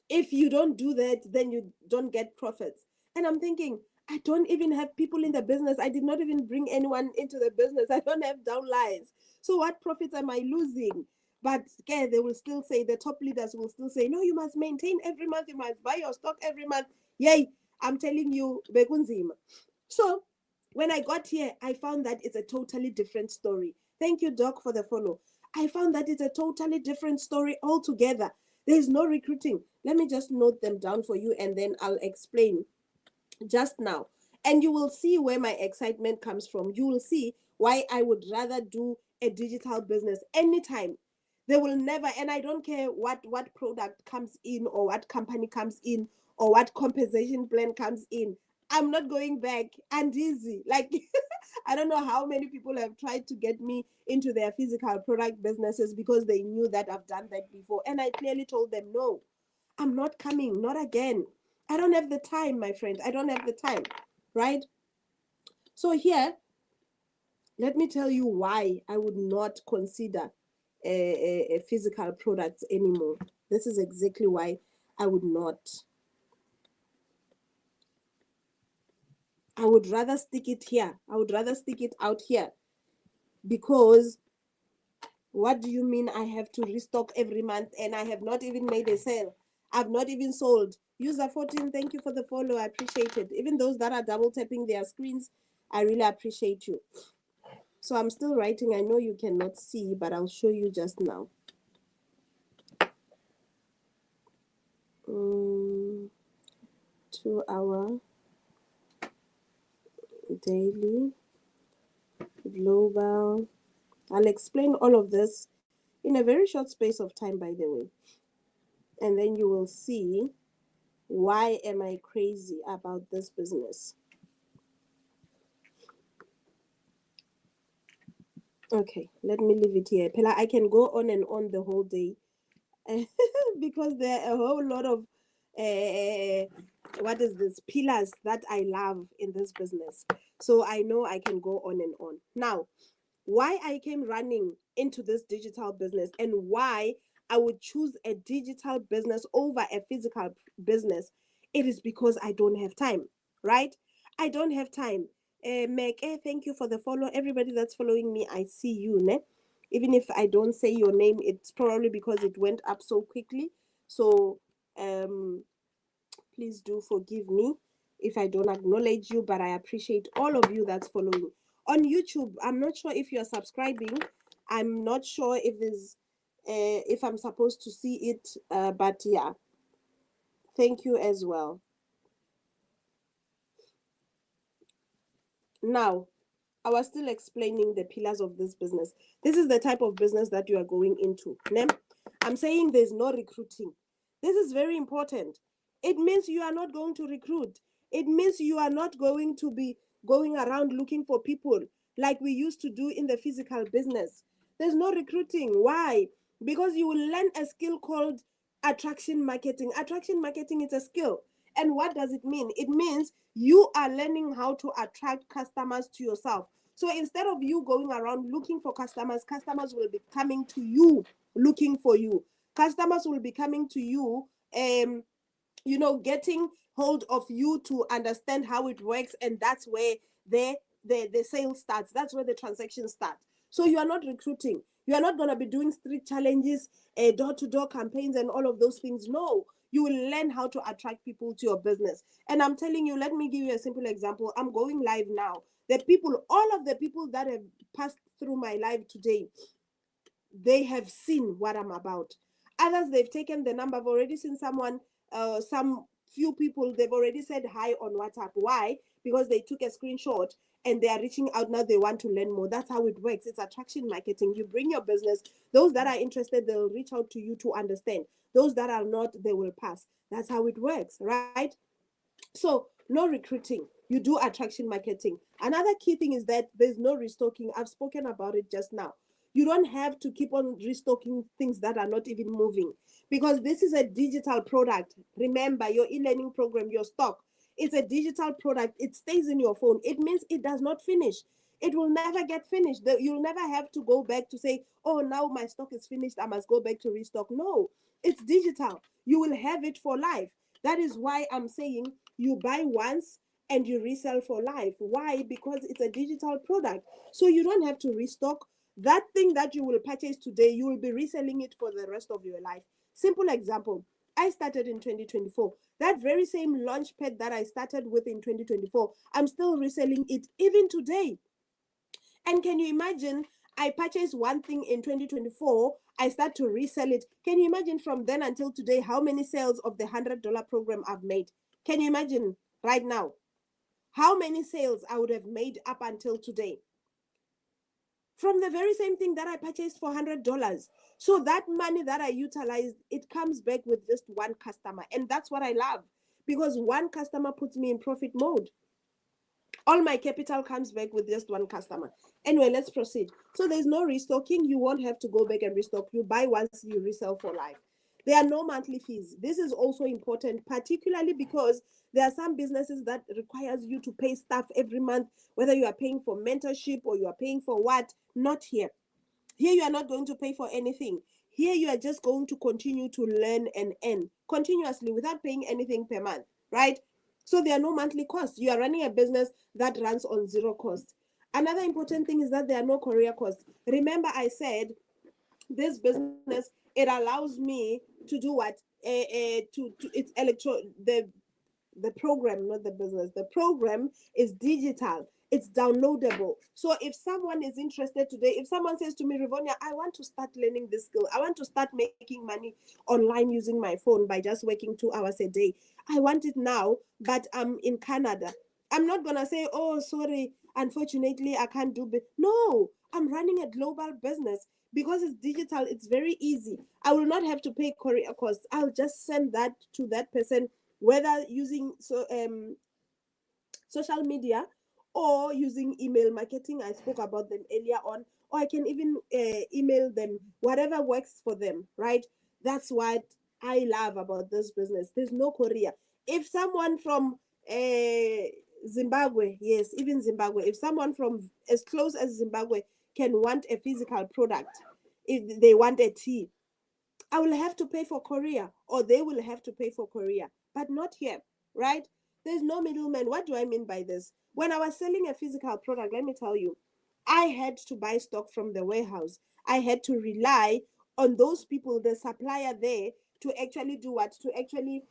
If you don't do that, then you don't get profits. And I'm thinking, I don't even have people in the business. I did not even bring anyone into the business. I don't have downlines. So what profits am I losing? But okay, they will still say, the top leaders will still say, no, you must maintain every month. You must buy your stock every month. Yay, I'm telling you, bekunzima. So when I got here, I found that it's a totally different story. Thank you, Doc, for the follow. I found that it's a totally different story altogether. There is no recruiting. Let me just note them down for you and then I'll explain just now. And you will see where my excitement comes from. You will see why I would rather do a digital business anytime. They will never, and I don't care what product comes in or what company comes in or what compensation plan comes in. I'm not going back and easy. Like I don't know how many people have tried to get me into their physical product businesses because they knew that I've done that before. And I clearly told them, no, I'm not coming, not again. I don't have the time, my friend. I don't have the time, right? So here, let me tell you why I would not consider a physical products anymore. This is exactly why I would not. I would rather stick it here. I would rather stick it out here because what do you mean I have to restock every month and I have not even made a sale? I've not even sold. User 14, thank you for the follow. I appreciate it. Even those that are double tapping their screens, I really appreciate you. So I'm still writing. I know you cannot see, but I'll show you just now. 2 hour daily global. I'll explain all of this in a very short space of time, by the way. And then you will see why am I crazy about this business. Okay, let me leave it here. Pela, I can go on and on the whole day because there are a whole lot of what is this pillars that I love in this business. So I know I can go on and on. Now, why I came running into this digital business and why I would choose a digital business over a physical business, it is because I don't have time, right? I don't have time. Meg, thank you for the follow. Everybody that's following me, I see you, ne? Even if I don't say your name, it's probably because it went up so quickly. So please do forgive me if I don't acknowledge you, but I appreciate all of you that's following. On YouTube, I'm not sure if you're subscribing. I'm not sure if I'm supposed to see it, but yeah, thank you as well. Now, I was still explaining the pillars of this business. This is the type of business that you are going into. I'm saying there's no recruiting. This is very important. It means you are not going to recruit. It means you are not going to be going around looking for people like we used to do in the physical business. There's no recruiting. Why? Because you will learn a skill called attraction marketing. Attraction marketing is a skill. And what does it mean? It means you are learning how to attract customers to yourself. So instead of you going around looking for customers, customers will be coming to you looking for you. Customers will be coming to you, getting hold of you to understand how it works, and that's where the sale starts. That's where the transaction starts. So you are not recruiting. You are not going to be doing street challenges, door-to-door campaigns, and all of those things. No, you will learn how to attract people to your business. And I'm telling you, let me give you a simple example. I'm going live now. All of the people that have passed through my live today, they have seen what I'm about. Others, they've taken the number. I've already seen someone, some few people, they've already said hi on WhatsApp. Why? Because they took a screenshot and they are reaching out now. They want to learn more. That's how it works. It's attraction marketing. You bring your business. Those that are interested, they'll reach out to you to understand. Those that are not, they will pass. That's how it works, right? So no recruiting. You do attraction marketing. Another key thing is that there's no restocking. I've spoken about it just now. You don't have to keep on restocking things that are not even moving, because this is a digital product. Remember, your e-learning program, your stock, it's a digital product. It stays in your phone. It means it does not finish. It will never get finished. You'll never have to go back to say, oh, now my stock is finished, I must go back to restock. No, it's digital. You will have it for life. That is why I'm saying you buy once and you resell for life. Why? Because it's a digital product. So you don't have to restock. That thing that you will purchase today, you will be reselling it for the rest of your life. Simple example. I started in 2024. That very same launch pad that I started with in 2024, I'm still reselling it even today. And can you imagine? I purchased one thing in 2024, I start to resell it. Can you imagine from then until today how many sales of the $100 program I've made? Can you imagine right now how many sales I would have made up until today from the very same thing that I purchased for $100? So that money that I utilized, it comes back with just one customer. And that's what I love, because one customer puts me in profit mode. All my capital comes back with just one customer. Anyway, let's proceed. So there's no restocking. You won't have to go back and restock. You buy once, you resell for life. There are no monthly fees. This is also important, particularly because there are some businesses that requires you to pay staff every month, whether you are paying for mentorship or you are paying for what. Not here. Here you are not going to pay for anything. Here you are just going to continue to learn and earn continuously without paying anything per month, right? So there are no monthly costs. You are running a business that runs on zero cost. Another important thing is that there are no courier costs. Remember, I said this business, it allows me to do what? To it's the program, not the business. The program is digital. It's downloadable. So if someone is interested today, if someone says to me, Rivonia, I want to start learning this skill. I want to start making money online using my phone by just working 2 hours a day. I want it now, but I'm in Canada. I'm not gonna say, oh, sorry, unfortunately, I can't do it. No, I'm running a global business because it's digital. It's very easy. I will not have to pay courier costs. I'll just send that to that person, whether using social media or using email marketing. I spoke about them earlier on, or I can even email them, whatever works for them, right? That's what I love about this business. There's no courier. If someone from Zimbabwe, yes, even Zimbabwe, if someone from as close as Zimbabwe can want a physical product, if they want a tea, I will have to pay for courier, or they will have to pay for courier, but not here, right? There's no middleman. What do I mean by this? When I was selling a physical product, let me tell you, I had to buy stock from the warehouse. I had to rely on those people, the supplier there, to actually do what? To actually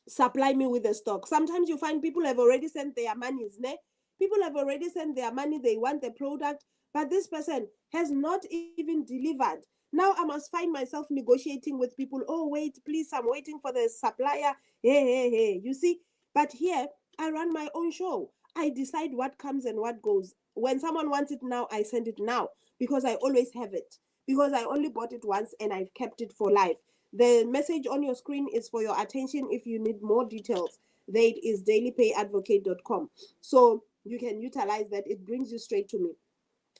supply me with the stock. Sometimes you find people have already sent their monies, ne? People have already sent their money, they want the product, but this person has not even delivered. Now I must find myself negotiating with people. Oh, wait, please, I'm waiting for the supplier. Hey. You see? But here, I run my own show. I decide what comes and what goes. When someone wants it now, I send it now because I always have it. Because I only bought it once and I've kept it for life. The message on your screen is for your attention. If you need more details, there it is, dailypayadvocate.com. So you can utilize that. It brings you straight to me.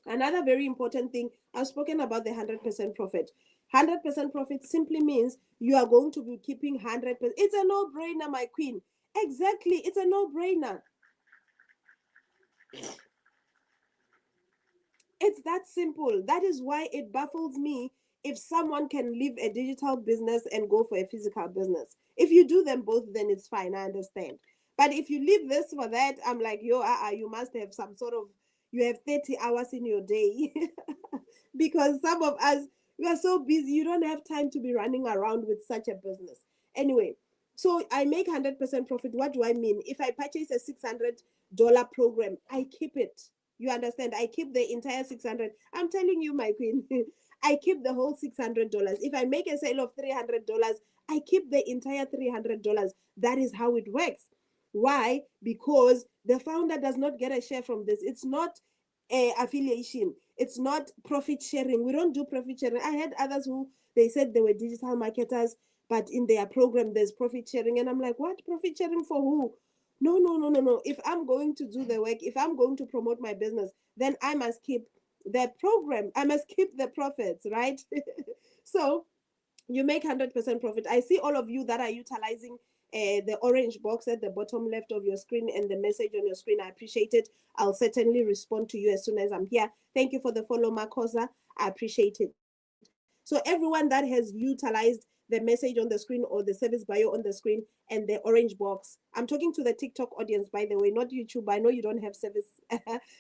Another very important thing, I've spoken about the 100% profit. 100% profit simply means you are going to be keeping 100%. It's a no-brainer, my queen. Exactly, it's a no-brainer. It's that simple. That is why it baffles me if someone can leave a digital business and go for a physical business. If you do them both, then it's fine. I understand. But if you leave this for that, I'm like, yo, you must have some sort of, you have 30 hours in your day. Because some of us, we are so busy, you don't have time to be running around with such a business. Anyway, so I make 100% profit. What do I mean? If I purchase a $600 program, I keep it. You understand? I keep the entire 600. I'm telling you, my queen, I keep the whole $600. If I make a sale of $300, I keep the entire $300. That is how it works. Why? Because the founder does not get a share from this. It's not a affiliation. It's not profit sharing. We don't do profit sharing. I had others who they said they were digital marketers, but in their program there's profit sharing, and I'm like, what profit sharing for who? No, no, no, no, no. If I'm going to do the work, if I'm going to promote my business, then I must keep the program. I must keep the profits, right? So you make 100% profit. I see all of you that are utilizing the orange box at the bottom left of your screen and the message on your screen. I appreciate it. I'll certainly respond to you as soon as I'm here. Thank you for the follow, Marcosa. I appreciate it. So everyone that has utilized the message on the screen or the service bio on the screen and the orange box. I'm talking to the TikTok audience, by the way, not YouTube. I know you don't have service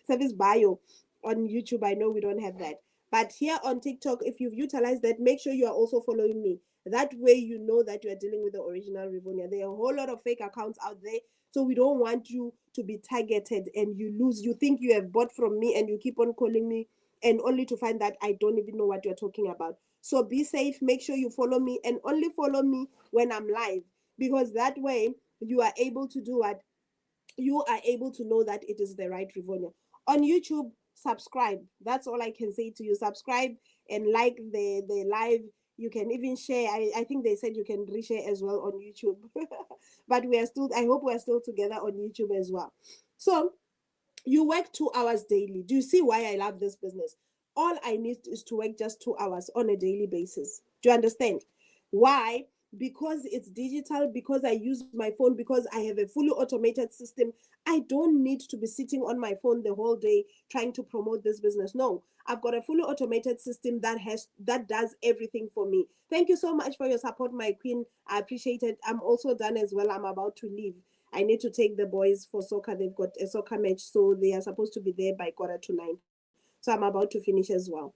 service bio on YouTube. I know we don't have that. But here on TikTok, if you've utilized that, make sure you are also following me. That way you know that you are dealing with the original Rivonia. There are a whole lot of fake accounts out there. So we don't want you to be targeted and you lose. You think you have bought from me and you keep on calling me and only to find that I don't even know what you're talking about. So be safe. Make sure you follow me and only follow me when I'm live, because that way you are able to do what? You are able to know that it is the right Rivonia. On YouTube, subscribe. That's all I can say to you. Subscribe and like the live. You can even share. I think they said you can reshare as well on YouTube. But we are still, I hope we're still together on YouTube as well. So you work 2 hours daily. Do you see why I love this business? All I need is to work just 2 hours on a daily basis. Do you understand? Why? Because it's digital, because I use my phone, because I have a fully automated system. I don't need to be sitting on my phone the whole day trying to promote this business. No, I've got a fully automated system that does everything for me. Thank you so much for your support, my queen. I appreciate it. I'm also done as well. I'm about to leave. I need to take the boys for soccer. They've got a soccer match, so they are supposed to be there by 8:45. So I'm about to finish as well.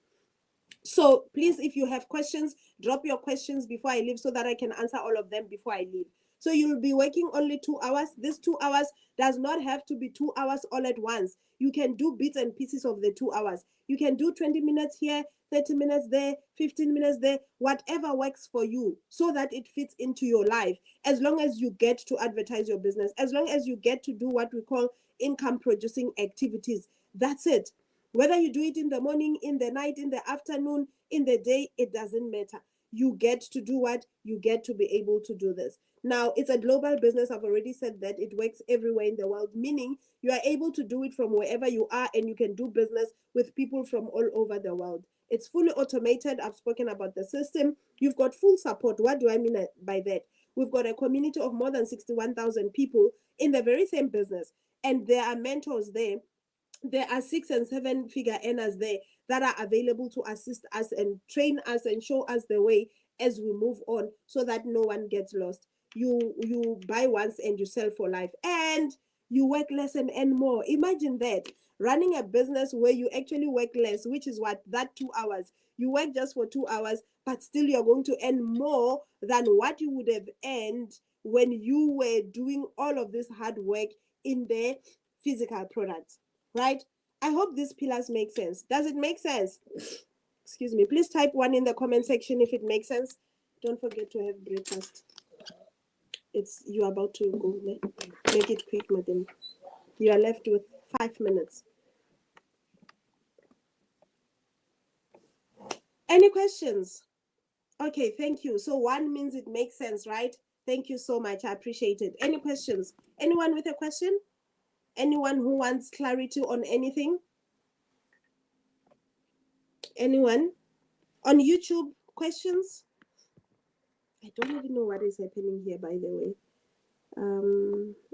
So please, if you have questions, drop your questions before I leave so that I can answer all of them before I leave. So you'll be working only 2 hours. This 2 hours does not have to be 2 hours all at once. You can do bits and pieces of the 2 hours. You can do 20 minutes here, 30 minutes there, 15 minutes there, whatever works for you so that it fits into your life. As long as you get to advertise your business, as long as you get to do what we call income producing activities, that's it. Whether you do it in the morning, in the night, in the afternoon, in the day, it doesn't matter. You get to do what? You get to be able to do this. Now, it's a global business. I've already said that it works everywhere in the world, meaning you are able to do it from wherever you are and you can do business with people from all over the world. It's fully automated. I've spoken about the system. You've got full support. What do I mean by that? We've got a community of more than 61,000 people in the very same business, and there are mentors there. There are 6 and 7 figure earners there that are available to assist us and train us and show us the way as we move on so that no one gets lost. You buy once and you sell for life, and you work less and earn more. Imagine that, running a business where you actually work less, which is what, that 2 hours, you work just for 2 hours, but still you're going to earn more than what you would have earned when you were doing all of this hard work in the physical products, right? I hope these pillars make sense. Does it make sense? Excuse me. Please type 1 in the comment section if it makes sense. Don't forget to have breakfast. It's you're about to go. Make it quick, madam. You are left with 5 minutes. Any questions? Okay, thank you. So 1 means it makes sense, right? Thank you so much. I appreciate it. Any questions? Anyone with a question? Anyone who wants clarity on anything? Anyone? On YouTube, questions? I don't even know what is happening here, by the way.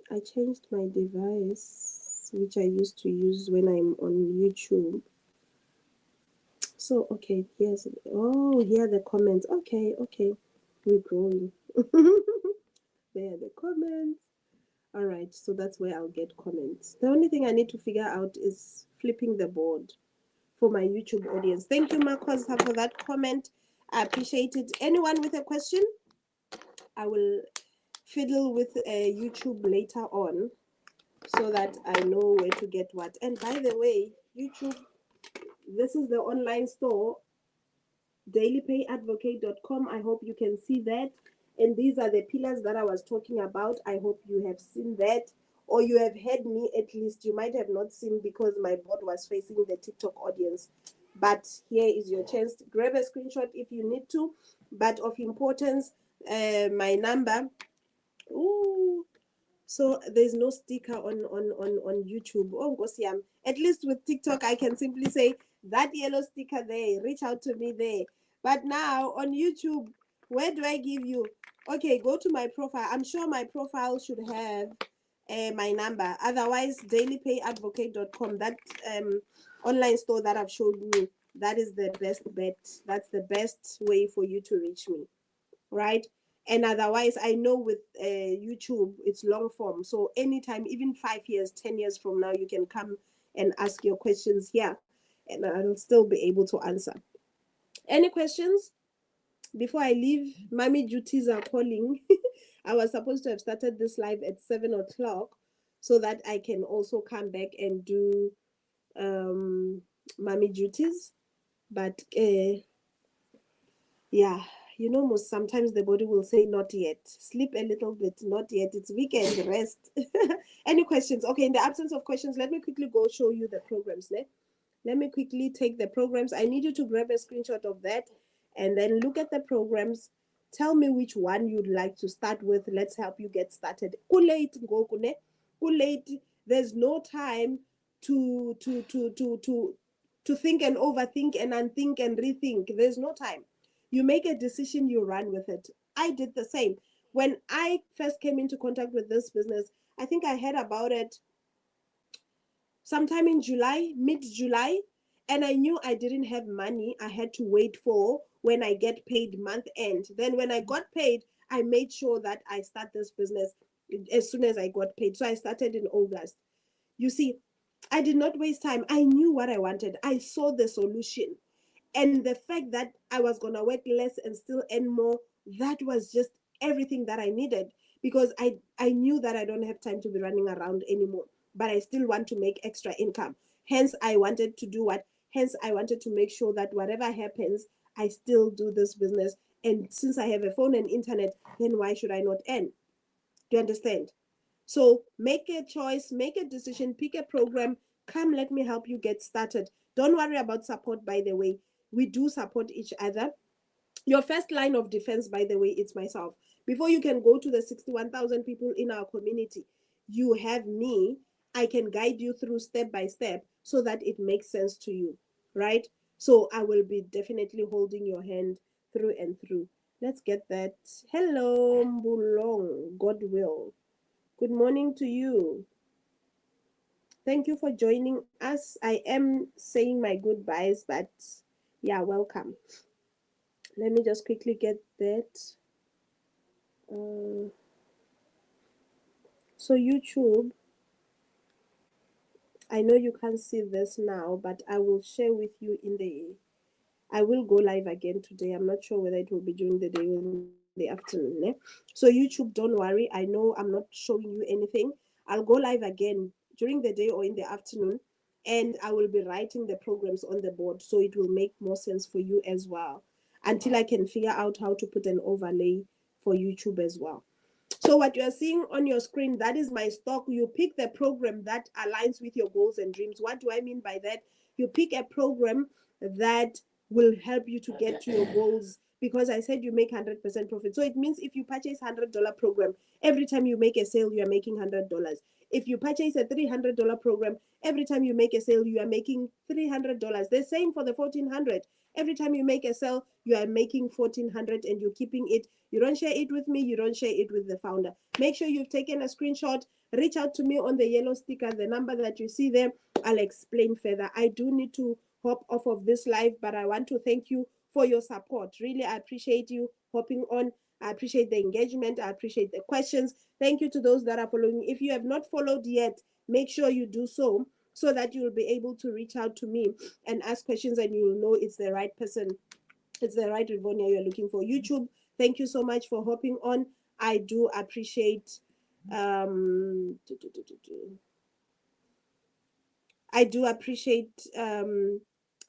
I changed my device, which I used to use when I'm on YouTube. So, okay, yes. Oh, here are the comments. Okay, we're growing. There are the comments. All right, so that's where I'll get comments. The only thing I need to figure out is flipping the board for my YouTube audience. Thank you, Marcos, for that comment. I appreciate it. Anyone with a question? I will fiddle with YouTube later on. so that I know where to get what. And by the way, YouTube, this is the online store, dailypayadvocate.com. I hope you can see that. And these are the pillars that I was talking about. I hope you have seen that, or you have heard me at least. You might have not seen because my board was facing the TikTok audience. But here is your chance. Grab a screenshot if you need to. But of importance, my number. Ooh, so there's no sticker on YouTube. Oh, Gosiam. At least with TikTok, I can simply say that yellow sticker there. Reach out to me there. But now on YouTube, where do I give you? Okay, go to my profile. I'm sure my profile should have my number. Otherwise, dailypayadvocate.com. That online store that I've showed you. That is the best bet. That's the best way for you to reach me, right? And otherwise, I know with YouTube, it's long form. So anytime, even 5 years, 10 years from now, you can come and ask your questions here, and I'll still be able to answer. Any questions? Before I leave, mommy duties are calling. I was supposed to have started this live at 7 o'clock so that I can also come back and do mommy duties. But yeah, you know, most sometimes the body will say not yet. Sleep a little bit, not yet. It's weekend, rest. Any questions? Okay, in the absence of questions, let me quickly go show you the programs. Let me quickly take the programs. I need you to grab a screenshot of that and then look at the programs. Tell me which one you'd like to start with. Let's help you get started. Late. There's no time to think and overthink and unthink and rethink. There's no time. You make a decision, you run with it. I did the same. When I first came into contact with this business, I think I heard about it sometime in July, mid-July, and I knew I didn't have money. I had to wait for when I get paid month end. Then when I got paid, I made sure that I start this business as soon as I got paid. So I started in August. You see, I did not waste time. I knew what I wanted. I saw the solution. And the fact that I was going to work less and still earn more, that was just everything that I needed, because I knew that I don't have time to be running around anymore, but I still want to make extra income. Hence, I wanted to do what? Hence, I wanted to make sure that whatever happens, I still do this business. And since I have a phone and internet, then why should I not earn? Do you understand? So make a choice, make a decision, pick a program. Come, let me help you get started. Don't worry about support, by the way. We do support each other. Your first line of defense, by the way, it's myself. Before you can go to the 61,000 people in our community, you have me. I can guide you through step by step so that it makes sense to you, right? So I will be definitely holding your hand through and through. Let's get that. Hello, Mbulong. God will. Good morning to you. Thank you for joining us. I am saying my goodbyes, but yeah, welcome. Let me just quickly get that. So YouTube, I know you can't see this now, but I will share with you I will go live again today. I'm not sure whether it will be during the day or in the afternoon. So YouTube, don't worry. I know I'm not showing you anything. I'll go live again during the day or in the afternoon, and I will be writing the programs on the board so it will make more sense for you as well, until I can figure out how to put an overlay for YouTube as well. So what you are seeing on your screen, that is my stock. You pick the program that aligns with your goals and dreams. What do I mean by that? You pick a program that will help you to get to your goals, because I said you make 100% profit. So it means if you purchase $100 program, every time you make a sale, you are making $100. If you purchase a $300 program, every time you make a sale, you are making $300. The same for the 1400. Every time you make a sale, you are making 1400 and you're keeping it. You don't share it with me, you don't share it with the founder. Make sure you've taken a screenshot. Reach out to me on the yellow sticker, the number that you see there. I'll explain further. I do need to hop off of this live, but I want to thank you for your support. Really, I appreciate you hopping on. I appreciate the engagement. I appreciate the questions. Thank you to those that are following. If you have not followed yet, make sure you do so that you will be able to reach out to me and ask questions, and you will know it's the right person, it's the right Rivonia you're looking for. YouTube, thank you so much for hopping on. I do appreciate I do appreciate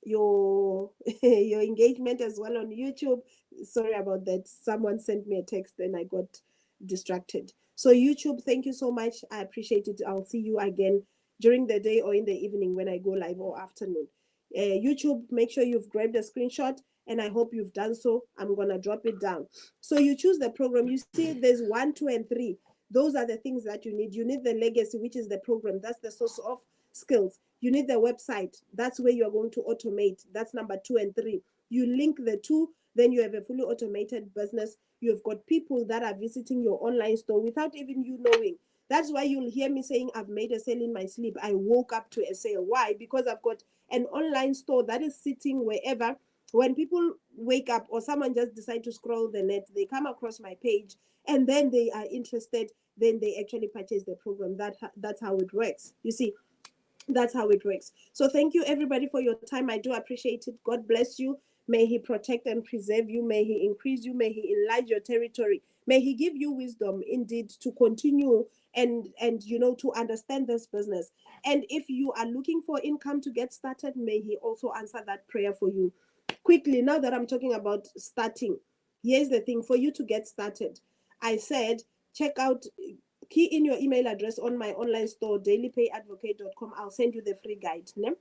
your your engagement as well on YouTube. Sorry about that. Someone sent me a text and I got distracted. So YouTube, thank you so much. I appreciate it. I'll see you again during the day or in the evening when I go live or afternoon. YouTube, make sure you've grabbed a screenshot and I hope you've done so. I'm gonna drop it down. So you choose the program. You see, there's 1, 2, and 3. Those are the things that you need. You need the legacy, which is the program. That's the source of skills. You need the website. That's where you're going to automate. That's number 2 and 3. You link the two, then you have a fully automated business. You've got people that are visiting your online store without even you knowing. That's why you'll hear me saying, I've made a sale in my sleep. I woke up to a sale. Why? Because I've got an online store that is sitting wherever. When people wake up or someone just decide to scroll the net, they come across my page and then they are interested, then they actually purchase the program. That's how it works. You see, that's how it works. So thank you everybody for your time. I do appreciate it. God bless you. May he protect and preserve you. May he increase you. May he enlarge your territory. May he give you wisdom indeed to continue and to understand this business. And if you are looking for income to get started, may he also answer that prayer for you. Quickly, now that I'm talking about starting, here's the thing. For you to get started, I said check out, key in your email address on my online store, dailypayadvocate.com. I'll send you the free guide. Ne?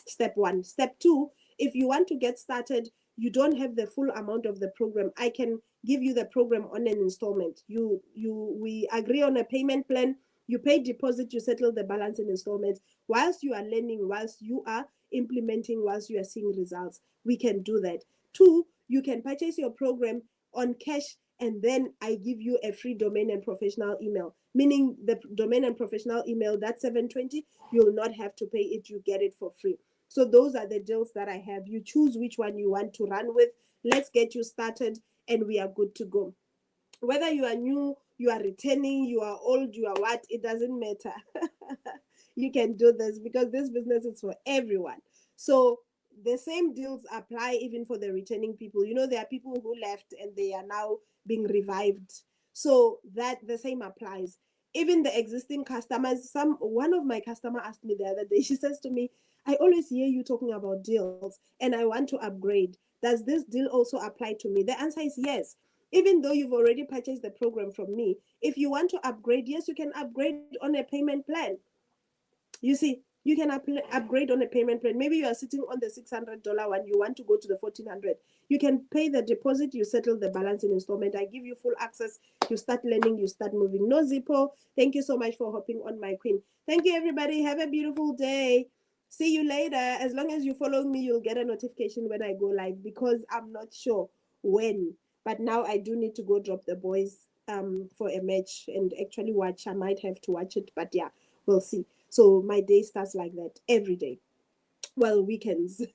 Step 1. Step 2, if you want to get started, you don't have the full amount of the program, I can give you the program on an installment. We agree on a payment plan. You pay deposit, you settle the balance in installments. Whilst you are learning, whilst you are implementing, whilst you are seeing results, we can do that. 2, you can purchase your program on cash, and then I give you a free domain and professional email, meaning the domain and professional email, that's $720. You'll not have to pay it. You get it for free. So those are the deals that I have. You choose which one you want to run with. Let's get you started and we are good to go. Whether you are new, you are returning, you are old, you are what, it doesn't matter. You can do this because this business is for everyone. So the same deals apply even for the returning people. There are people who left and they are now being revived. So that the same applies. Even the existing customers, one of my customer asked me the other day, she says to me, I always hear you talking about deals and I want to upgrade. Does this deal also apply to me? The answer is yes. Even though you've already purchased the program from me, if you want to upgrade, yes, you can upgrade on a payment plan. You see, you can upgrade on a payment plan. Maybe you are sitting on the $600 one, you want to go to the 1400. You can pay the deposit, you settle the balance in installment. I give you full access. You start learning, you start moving. No Zippo. Thank you so much for hopping on, my queen. Thank you, everybody. Have a beautiful day. See you later. As long as you follow me, you'll get a notification when I go live because I'm not sure when. But now I do need to go drop the boys for a match and actually watch. I might have to watch it, but yeah, we'll see. So my day starts like that every day. Well, weekends.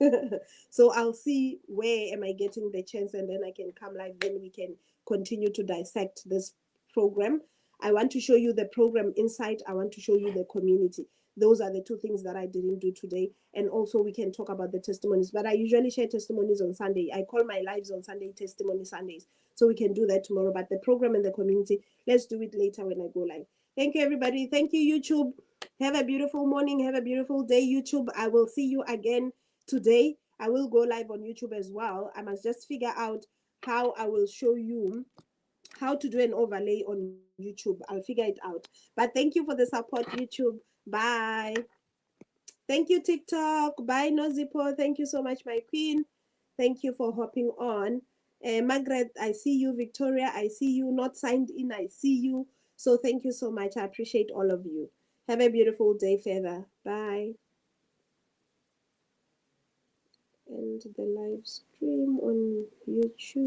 So I'll see where am I getting the chance and then I can come live. Then we can continue to dissect this program. I want to show you the program inside. I want to show you the community. Those are the two things that I didn't do today. And also we can talk about the testimonies. But I usually share testimonies on Sunday. I call my lives on Sunday testimony Sundays. So we can do that tomorrow. But the program and the community, let's do it later when I go live. Thank you, everybody. Thank you, YouTube. Have a beautiful morning. Have a beautiful day, YouTube. I will see you again today. I will go live on YouTube as well. I must just figure out how I will show you how to do an overlay on YouTube. I'll figure it out. But thank you for the support, YouTube. Bye. Thank you, TikTok. Bye, Nozipo. Thank you so much, my queen. Thank you for hopping on. Margaret, I see you. Victoria, I see you. Not signed in, I see you. So thank you so much. I appreciate all of you. Have a beautiful day further. Bye. And the live stream on YouTube.